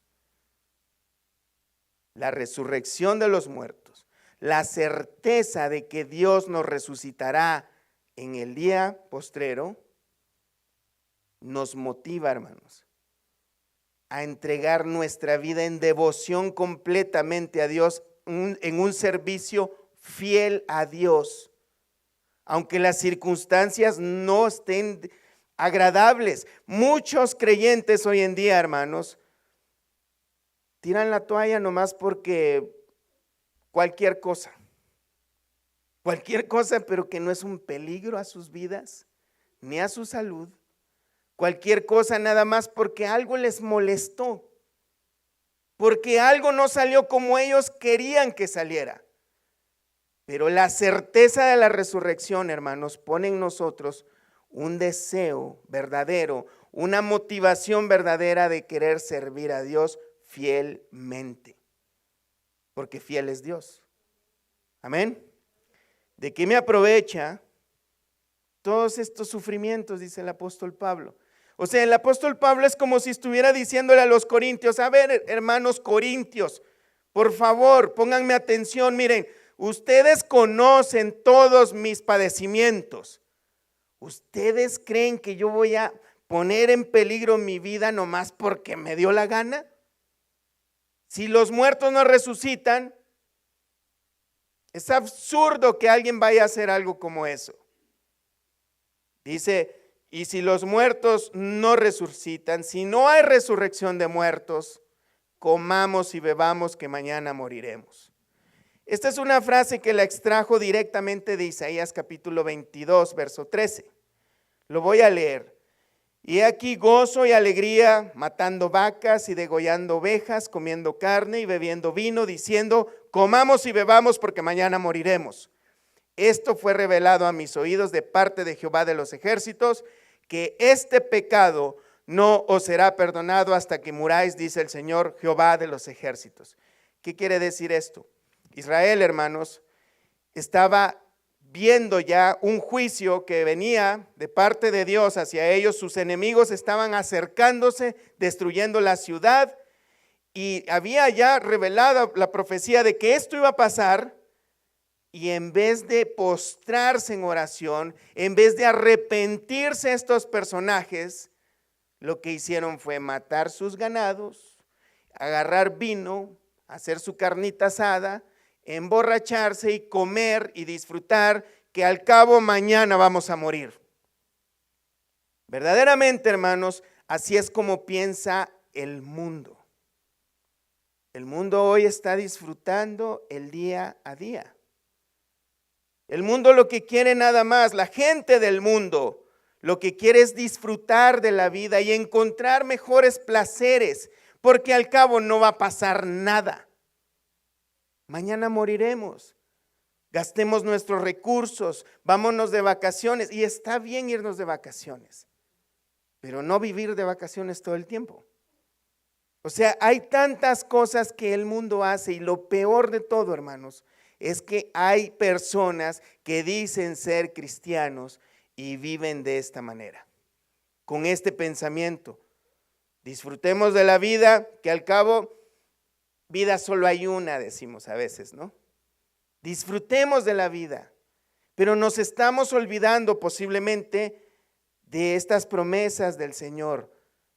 La resurrección de los muertos, la certeza de que Dios nos resucitará en el día postrero, nos motiva, hermanos, a entregar nuestra vida en devoción completamente a Dios, en un servicio fiel a Dios. Aunque las circunstancias no estén agradables. Muchos creyentes hoy en día, hermanos, tiran la toalla nomás porque cualquier cosa, pero que no es un peligro a sus vidas, ni a su salud. Cualquier cosa nada más porque algo les molestó, porque algo no salió como ellos querían que saliera. Pero la certeza de la resurrección, hermanos, pone en nosotros un deseo verdadero, una motivación verdadera de querer servir a Dios fielmente, porque fiel es Dios. Amén. ¿De qué me aprovecha todos estos sufrimientos? Dice el apóstol Pablo. O sea, el apóstol Pablo es como si estuviera diciéndole a los corintios, a ver, hermanos corintios, por favor, pónganme atención, miren, ustedes conocen todos mis padecimientos. ¿Ustedes creen que yo voy a poner en peligro mi vida nomás porque me dio la gana? Si los muertos no resucitan, es absurdo que alguien vaya a hacer algo como eso. Dice, y si los muertos no resucitan, si no hay resurrección de muertos, comamos y bebamos que mañana moriremos. Esta es una frase que la extrajo directamente de Isaías capítulo 22, verso 13. Lo voy a leer. Y he aquí gozo y alegría, matando vacas y degollando ovejas, comiendo carne y bebiendo vino, diciendo, comamos y bebamos porque mañana moriremos. Esto fue revelado a mis oídos de parte de Jehová de los ejércitos, que este pecado no os será perdonado hasta que muráis, dice el Señor Jehová de los ejércitos. ¿Qué quiere decir esto? Israel, hermanos, estaba viendo ya un juicio que venía de parte de Dios hacia ellos. Sus enemigos estaban acercándose, destruyendo la ciudad, y había ya revelado la profecía de que esto iba a pasar. Y en vez de postrarse en oración, en vez de arrepentirse estos personajes, lo que hicieron fue matar sus ganados, agarrar vino, hacer su carnita asada, emborracharse y comer y disfrutar, que al cabo mañana vamos a morir. Verdaderamente, hermanos, así es como piensa el mundo. El mundo hoy está disfrutando el día a día. El mundo lo que quiere nada más, la gente del mundo, lo que quiere es disfrutar de la vida y encontrar mejores placeres, porque al cabo no va a pasar nada. Mañana moriremos. Gastemos nuestros recursos, vámonos de vacaciones, y está bien irnos de vacaciones, pero no vivir de vacaciones todo el tiempo. O sea, hay tantas cosas que el mundo hace, y lo peor de todo, hermanos, es que hay personas que dicen ser cristianos y viven de esta manera, con este pensamiento. Disfrutemos de la vida, que al cabo, vida solo hay una, decimos a veces, ¿no? Disfrutemos de la vida, pero nos estamos olvidando posiblemente de estas promesas del Señor.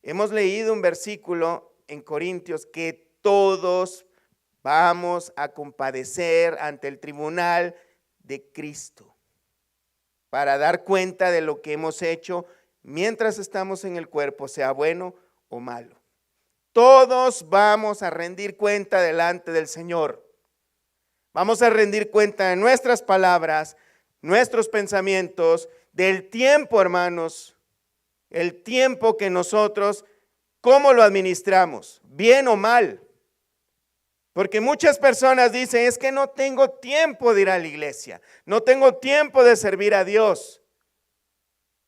Hemos leído un versículo en Corintios que todos vamos a compadecer ante el tribunal de Cristo para dar cuenta de lo que hemos hecho mientras estamos en el cuerpo, sea bueno o malo. Todos vamos a rendir cuenta delante del Señor. Vamos a rendir cuenta de nuestras palabras, nuestros pensamientos, del tiempo, hermanos, el tiempo que nosotros, ¿cómo lo administramos? ¿Bien o mal? Porque muchas personas dicen, es que no tengo tiempo de ir a la iglesia, no tengo tiempo de servir a Dios.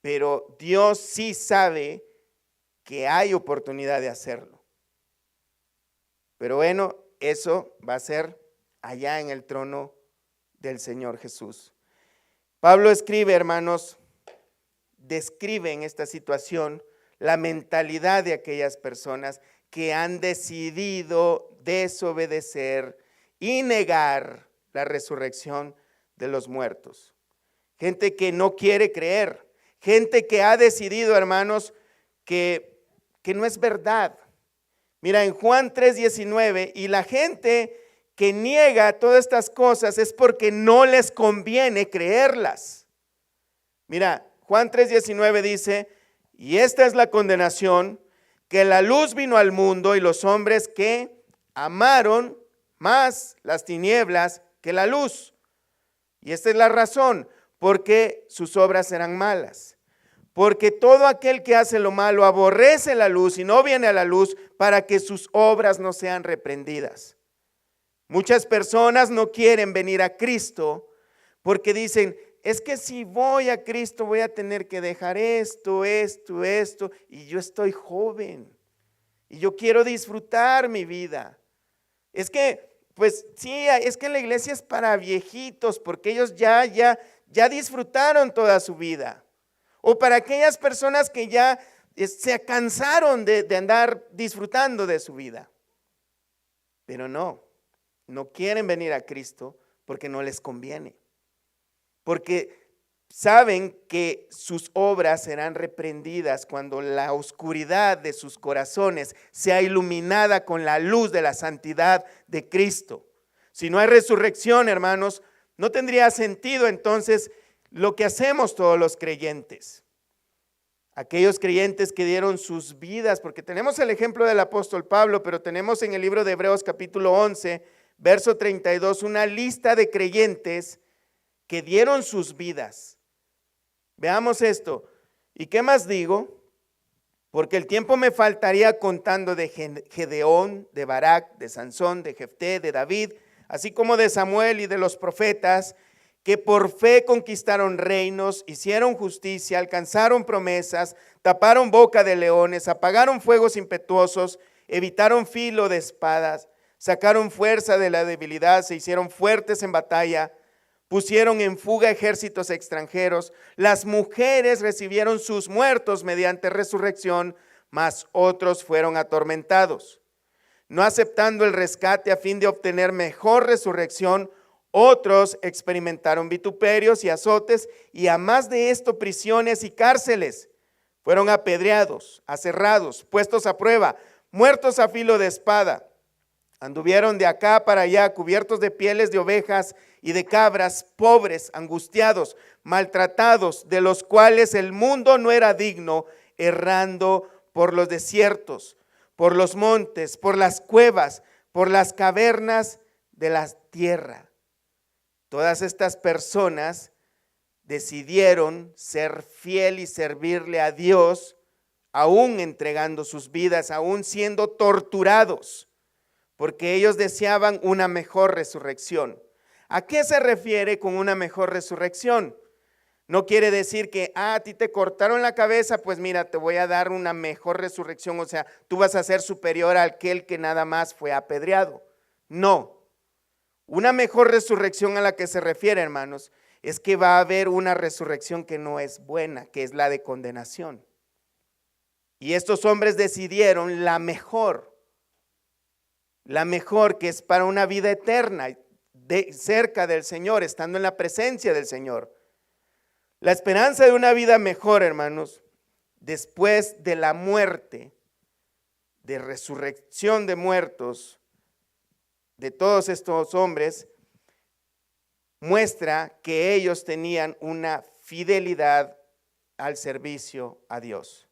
Pero Dios sí sabe que hay oportunidad de hacerlo. Pero bueno, eso va a ser allá en el trono del Señor Jesús. Pablo escribe, hermanos, describe en esta situación la mentalidad de aquellas personas que han decidido desobedecer y negar la resurrección de los muertos. Gente que no quiere creer, gente que ha decidido, hermanos, que no es verdad. Mira, en Juan 3:19, y la gente que niega todas estas cosas es porque no les conviene creerlas. Mira, Juan 3:19 dice, y esta es la condenación, que la luz vino al mundo y los hombres que amaron más las tinieblas que la luz. Y esta es la razón, porque sus obras eran malas. Porque todo aquel que hace lo malo aborrece la luz y no viene a la luz para que sus obras no sean reprendidas. Muchas personas no quieren venir a Cristo porque dicen, es que si voy a Cristo voy a tener que dejar esto, y yo estoy joven y yo quiero disfrutar mi vida. Es que, pues sí, es que la iglesia es para viejitos porque ellos ya disfrutaron toda su vida. O para aquellas personas que ya se cansaron de andar disfrutando de su vida. Pero no quieren venir a Cristo porque no les conviene. Porque saben que sus obras serán reprendidas cuando la oscuridad de sus corazones sea iluminada con la luz de la santidad de Cristo. Si no hay resurrección, hermanos, no tendría sentido entonces lo que hacemos todos los creyentes. Aquellos creyentes que dieron sus vidas, porque tenemos el ejemplo del apóstol Pablo, pero tenemos en el libro de Hebreos capítulo 11, verso 32, una lista de creyentes que dieron sus vidas. Veamos esto. ¿Y qué más digo? Porque el tiempo me faltaría contando de Gedeón, de Barak, de Sansón, de Jefté, de David, así como de Samuel y de los profetas, que por fe conquistaron reinos, hicieron justicia, alcanzaron promesas, taparon boca de leones, apagaron fuegos impetuosos, evitaron filo de espadas, sacaron fuerza de la debilidad, se hicieron fuertes en batalla, pusieron en fuga ejércitos extranjeros. Las mujeres recibieron sus muertos mediante resurrección, mas otros fueron atormentados. No aceptando el rescate a fin de obtener mejor resurrección, otros experimentaron vituperios y azotes, y a más de esto prisiones y cárceles. Fueron apedreados, aserrados, puestos a prueba, muertos a filo de espada. Anduvieron de acá para allá, cubiertos de pieles de ovejas y de cabras, pobres, angustiados, maltratados, de los cuales el mundo no era digno, errando por los desiertos, por los montes, por las cuevas, por las cavernas de la tierra. Todas estas personas decidieron ser fiel y servirle a Dios, aún entregando sus vidas, aún siendo torturados, porque ellos deseaban una mejor resurrección. ¿A qué se refiere con una mejor resurrección? No quiere decir que, a ti te cortaron la cabeza, pues mira, te voy a dar una mejor resurrección, o sea, tú vas a ser superior a aquel que nada más fue apedreado. No. Una mejor resurrección a la que se refiere, hermanos, es que va a haber una resurrección que no es buena, que es la de condenación. Y estos hombres decidieron la mejor que es para una vida eterna, cerca del Señor, estando en la presencia del Señor. La esperanza de una vida mejor, hermanos, después de la muerte, de resurrección de muertos, de todos estos hombres, muestra que ellos tenían una fidelidad al servicio a Dios.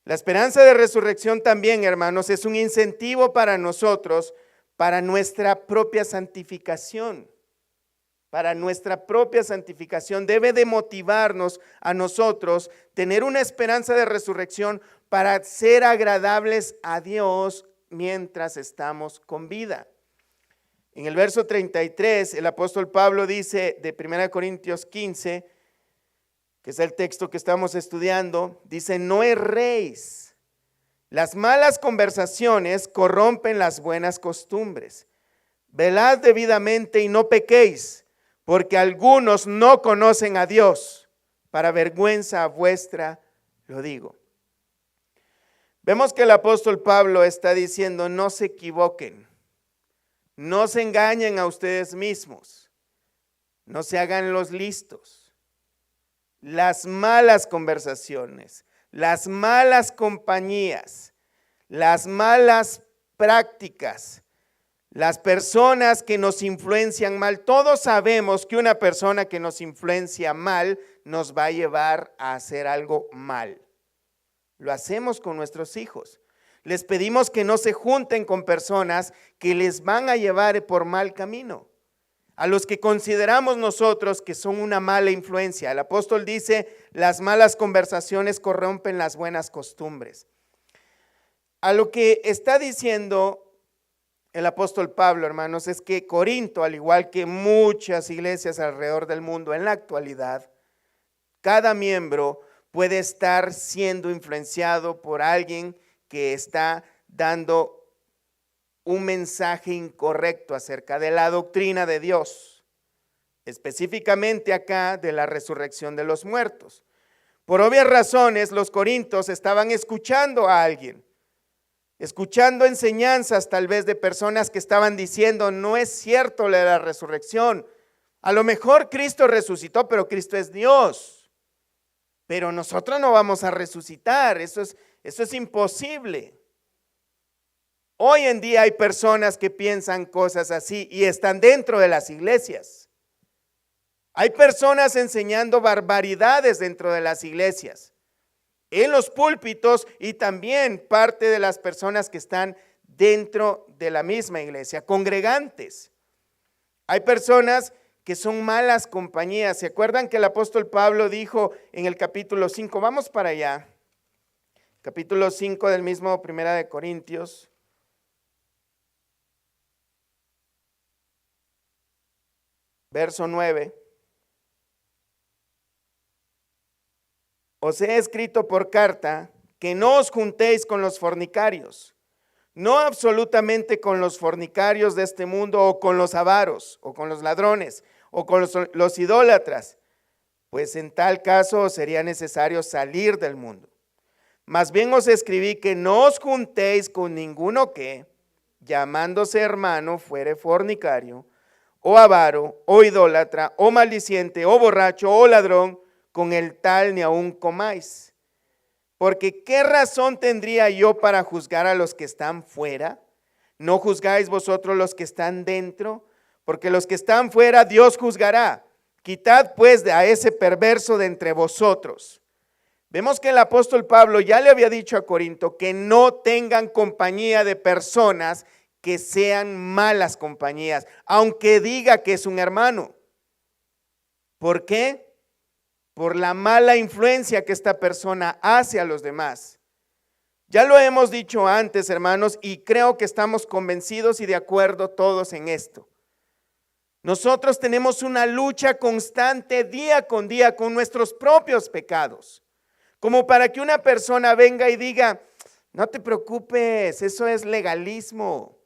La esperanza de resurrección también, hermanos, es un incentivo para nosotros, para nuestra propia santificación. Para nuestra propia santificación debe de motivarnos a nosotros tener una esperanza de resurrección para ser agradables a Dios mientras estamos con vida. En el verso 33, el apóstol Pablo dice de 1 Corintios 15, que es el texto que estamos estudiando, dice: no erréis, las malas conversaciones corrompen las buenas costumbres. Velad debidamente y no pequéis, porque algunos no conocen a Dios. Para vergüenza vuestra lo digo. Vemos que el apóstol Pablo está diciendo: no se equivoquen. No se engañen a ustedes mismos, no se hagan los listos. Las malas conversaciones, las malas compañías, las malas prácticas, las personas que nos influencian mal. Todos sabemos que una persona que nos influencia mal nos va a llevar a hacer algo mal. Lo hacemos con nuestros hijos. Les pedimos que no se junten con personas que les van a llevar por mal camino, a los que consideramos nosotros que son una mala influencia. El apóstol dice: las malas conversaciones corrompen las buenas costumbres. A lo que está diciendo el apóstol Pablo, hermanos, es que Corinto, al igual que muchas iglesias alrededor del mundo en la actualidad, cada miembro puede estar siendo influenciado por alguien que está dando un mensaje incorrecto acerca de la doctrina de Dios, específicamente acá de la resurrección de los muertos. Por obvias razones, los corintios estaban escuchando a alguien, escuchando enseñanzas tal vez de personas que estaban diciendo, no es cierto lo de la resurrección. A lo mejor Cristo resucitó, pero Cristo es Dios. Pero nosotros no vamos a resucitar, eso es imposible. Hoy en día hay personas que piensan cosas así y están dentro de las iglesias. Hay personas enseñando barbaridades dentro de las iglesias, en los púlpitos, y también parte de las personas que están dentro de la misma iglesia, congregantes. Hay personas que son malas compañías. ¿Se acuerdan que el apóstol Pablo dijo en el capítulo 5? Vamos para allá. Capítulo 5 del mismo Primera de Corintios. Verso 9. Os he escrito por carta que no os juntéis con los fornicarios, no absolutamente con los fornicarios de este mundo, o con los avaros, o con los ladrones, o con los idólatras, pues en tal caso sería necesario salir del mundo. Más bien os escribí que no os juntéis con ninguno que, llamándose hermano, fuere fornicario, o avaro, o idólatra, o maldiciente, o borracho, o ladrón, con el tal ni aun comáis. Porque ¿qué razón tendría yo para juzgar a los que están fuera? ¿No juzgáis vosotros los que están dentro? Porque los que están fuera Dios juzgará. Quitad pues a ese perverso de entre vosotros. Vemos que el apóstol Pablo ya le había dicho a Corinto que no tengan compañía de personas que sean malas compañías, aunque diga que es un hermano. ¿Por qué? Por la mala influencia que esta persona hace a los demás. Ya lo hemos dicho antes, hermanos, y creo que estamos convencidos y de acuerdo todos en esto. Nosotros tenemos una lucha constante día con día con nuestros propios pecados, como para que una persona venga y diga, no te preocupes, eso es legalismo,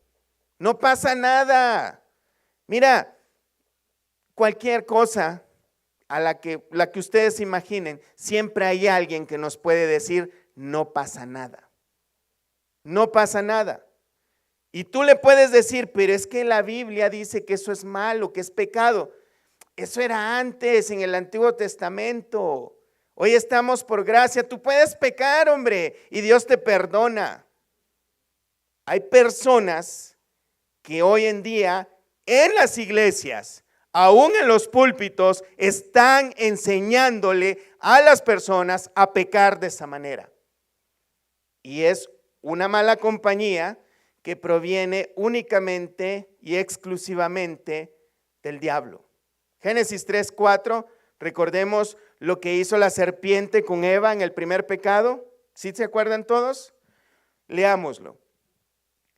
no pasa nada. Mira, cualquier cosa a la que ustedes imaginen, siempre hay alguien que nos puede decir, no pasa nada. No pasa nada. Y tú le puedes decir, pero es que la Biblia dice que eso es malo, que es pecado. Eso era antes, en el Antiguo Testamento. Hoy estamos por gracia. Tú puedes pecar, hombre, y Dios te perdona. Hay personas que hoy en día en las iglesias, aún en los púlpitos, están enseñándole a las personas a pecar de esa manera. Y es una mala compañía que proviene únicamente y exclusivamente del diablo. Génesis 3:4, recordemos lo que hizo la serpiente con Eva en el primer pecado. ¿Sí se acuerdan todos? Leámoslo.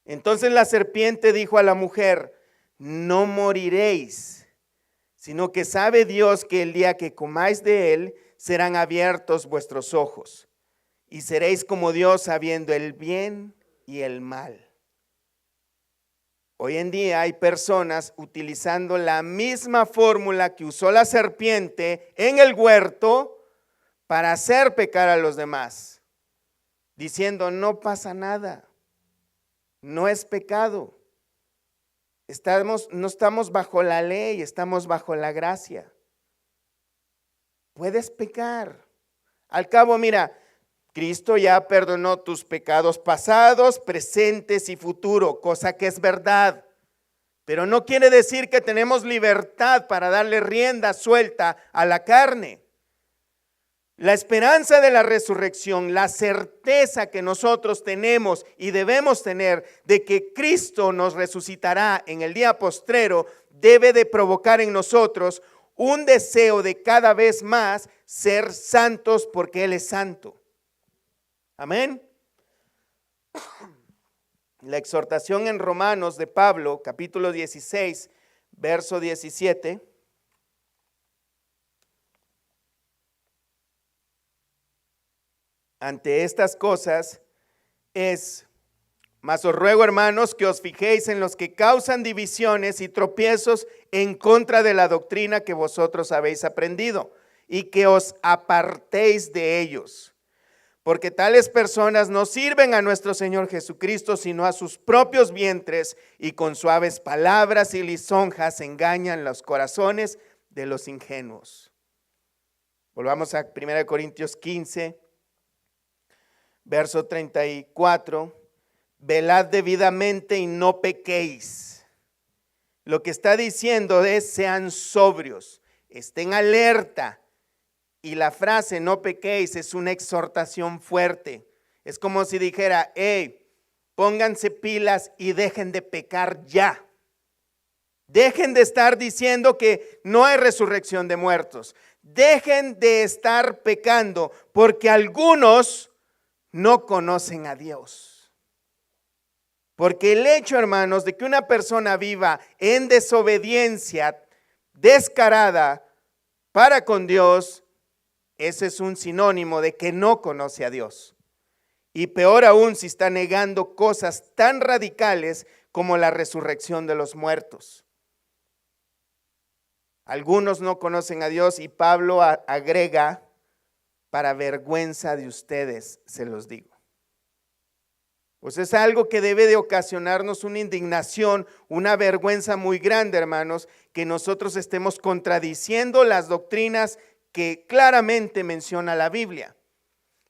Entonces la serpiente dijo a la mujer, no moriréis, sino que sabe Dios que el día que comáis de él, serán abiertos vuestros ojos, y seréis como Dios sabiendo el bien y el mal. Hoy en día hay personas utilizando la misma fórmula que usó la serpiente en el huerto para hacer pecar a los demás, diciendo no pasa nada, no es pecado. No estamos bajo la ley, estamos bajo la gracia. Puedes pecar. Al cabo, mira, Cristo ya perdonó tus pecados pasados, presentes y futuro, cosa que es verdad. Pero no quiere decir que tenemos libertad para darle rienda suelta a la carne. La esperanza de la resurrección, la certeza que nosotros tenemos y debemos tener de que Cristo nos resucitará en el día postrero, debe de provocar en nosotros un deseo de cada vez más ser santos porque Él es santo. Amén. La exhortación en Romanos de Pablo, capítulo 16, verso 17. Ante estas cosas es, mas os ruego, hermanos, que os fijéis en los que causan divisiones y tropiezos en contra de la doctrina que vosotros habéis aprendido, y que os apartéis de ellos, porque tales personas no sirven a nuestro Señor Jesucristo, sino a sus propios vientres, y con suaves palabras y lisonjas engañan los corazones de los ingenuos. Volvamos a 1 Corintios 15, verso 34. Velad debidamente y no pequéis. Lo que está diciendo es: sean sobrios, estén alerta. Y la frase no pequéis es una exhortación fuerte. Es como si dijera: hey, pónganse pilas y dejen de pecar ya. Dejen de estar diciendo que no hay resurrección de muertos. Dejen de estar pecando, porque algunos no conocen a Dios. Porque el hecho, hermanos, de que una persona viva en desobediencia descarada para con Dios, ese es un sinónimo de que no conoce a Dios. Y peor aún si está negando cosas tan radicales como la resurrección de los muertos. Algunos no conocen a Dios, y Pablo agrega: para vergüenza de ustedes se los digo. Pues es algo que debe de ocasionarnos una indignación, una vergüenza muy grande, hermanos, que nosotros estemos contradiciendo las doctrinas que claramente menciona la Biblia.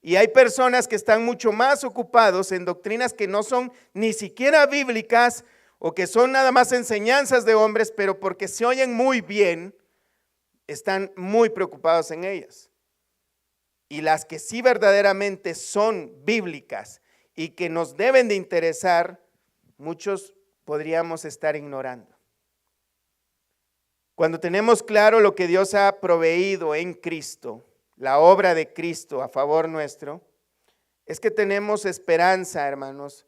Y hay personas que están mucho más ocupados en doctrinas que no son ni siquiera bíblicas, o que son nada más enseñanzas de hombres, pero porque se oyen muy bien, están muy preocupados en ellas. Y las que sí verdaderamente son bíblicas y que nos deben de interesar, muchos podríamos estar ignorando. Cuando tenemos claro lo que Dios ha proveído en Cristo, la obra de Cristo a favor nuestro, es que tenemos esperanza, hermanos,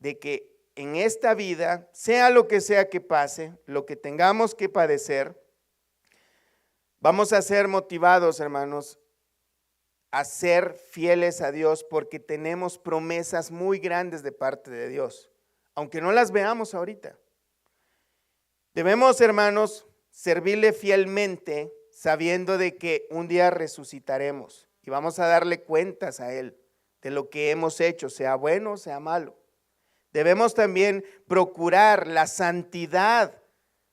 de que en esta vida, sea lo que sea que pase, lo que tengamos que padecer, vamos a ser motivados, hermanos, a ser fieles a Dios, porque tenemos promesas muy grandes de parte de Dios, aunque no las veamos ahorita. Debemos, hermanos, servirle fielmente, sabiendo de que un día resucitaremos y vamos a darle cuentas a Él de lo que hemos hecho, sea bueno o sea malo. Debemos también procurar la santidad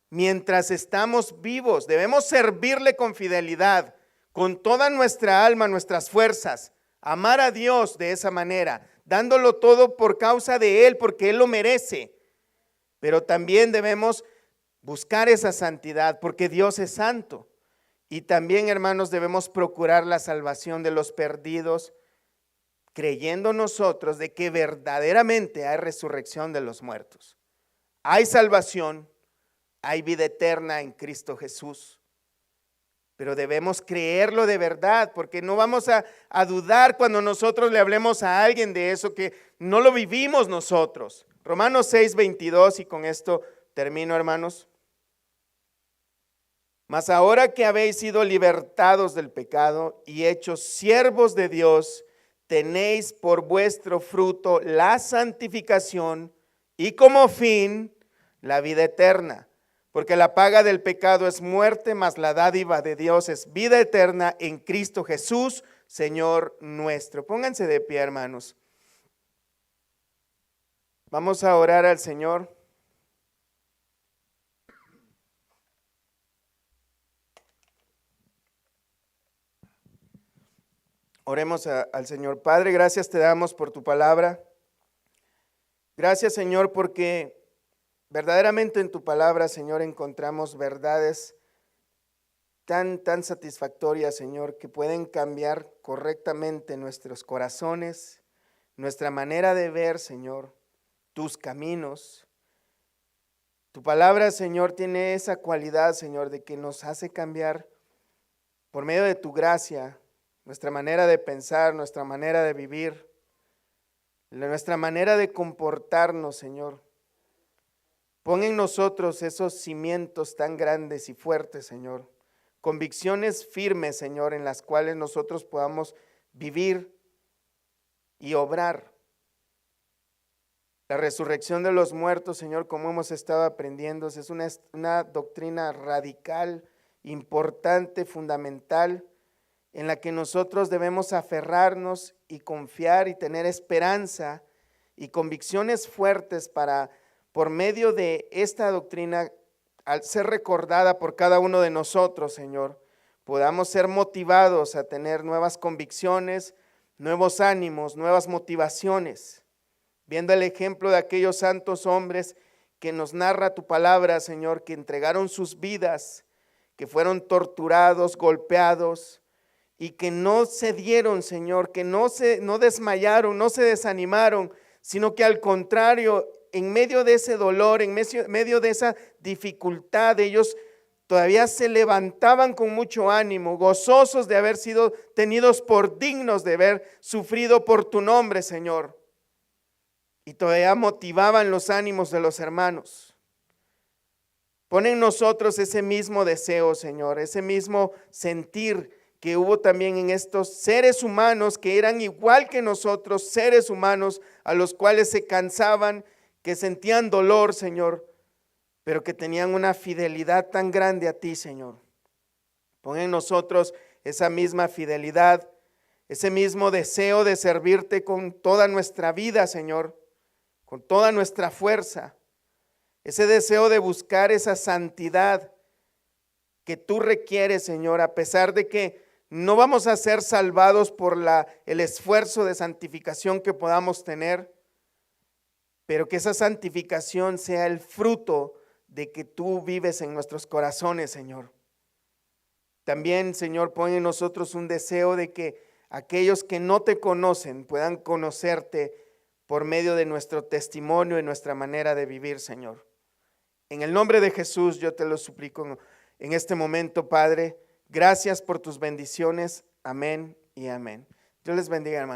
mientras estamos vivos. Debemos servirle con fidelidad, con toda nuestra alma, nuestras fuerzas, amar a Dios de esa manera, dándolo todo por causa de Él, porque Él lo merece. Pero también debemos buscar esa santidad, porque Dios es santo. Y también, hermanos, debemos procurar la salvación de los perdidos, creyendo nosotros de que verdaderamente hay resurrección de los muertos. Hay salvación, hay vida eterna en Cristo Jesús. Pero debemos creerlo de verdad, porque no vamos a dudar cuando nosotros le hablemos a alguien de eso, que no lo vivimos nosotros. Romanos 6:22, y con esto termino, hermanos. Mas ahora que habéis sido libertados del pecado y hechos siervos de Dios, tenéis por vuestro fruto la santificación y como fin la vida eterna. Porque la paga del pecado es muerte, mas la dádiva de Dios es vida eterna en Cristo Jesús, Señor nuestro. Pónganse de pie, hermanos. Vamos a orar al Señor. Oremos al Señor. Padre, gracias te damos por tu palabra. Gracias, Señor, porque verdaderamente en tu palabra, Señor, encontramos verdades tan satisfactorias, Señor, que pueden cambiar correctamente nuestros corazones, nuestra manera de ver, Señor, tus caminos. Tu palabra, Señor, tiene esa cualidad, Señor, de que nos hace cambiar por medio de tu gracia nuestra manera de pensar, nuestra manera de vivir, nuestra manera de comportarnos, Señor. Pon en nosotros esos cimientos tan grandes y fuertes, Señor. Convicciones firmes, Señor, en las cuales nosotros podamos vivir y obrar. La resurrección de los muertos, Señor, como hemos estado aprendiendo, es una doctrina radical importante, fundamental, en la que nosotros debemos aferrarnos y confiar y tener esperanza y convicciones fuertes para, por medio de esta doctrina, al ser recordada por cada uno de nosotros, Señor, podamos ser motivados a tener nuevas convicciones, nuevos ánimos, nuevas motivaciones, viendo el ejemplo de aquellos santos hombres que nos narra tu palabra, Señor, que entregaron sus vidas, que fueron torturados, golpeados, y que no cedieron, Señor, que no desmayaron, no se desanimaron, sino que al contrario, en medio de ese dolor, en medio de esa dificultad, ellos todavía se levantaban con mucho ánimo, gozosos de haber sido tenidos por dignos de haber sufrido por tu nombre, Señor. Y todavía motivaban los ánimos de los hermanos. Pon en nosotros ese mismo deseo, Señor, ese mismo sentir que hubo también en estos seres humanos que eran igual que nosotros, seres humanos a los cuales se cansaban, que sentían dolor, Señor, pero que tenían una fidelidad tan grande a ti, Señor. Pon en nosotros esa misma fidelidad, ese mismo deseo de servirte con toda nuestra vida, Señor, con toda nuestra fuerza, ese deseo de buscar esa santidad que tú requieres, Señor, a pesar de que no vamos a ser salvados por el esfuerzo de santificación que podamos tener, pero que esa santificación sea el fruto de que tú vives en nuestros corazones, Señor. También, Señor, pon en nosotros un deseo de que aquellos que no te conocen puedan conocerte por medio de nuestro testimonio y nuestra manera de vivir, Señor. En el nombre de Jesús yo te lo suplico en este momento, Padre. Gracias por tus bendiciones. Amén y amén. Dios les bendiga, hermano.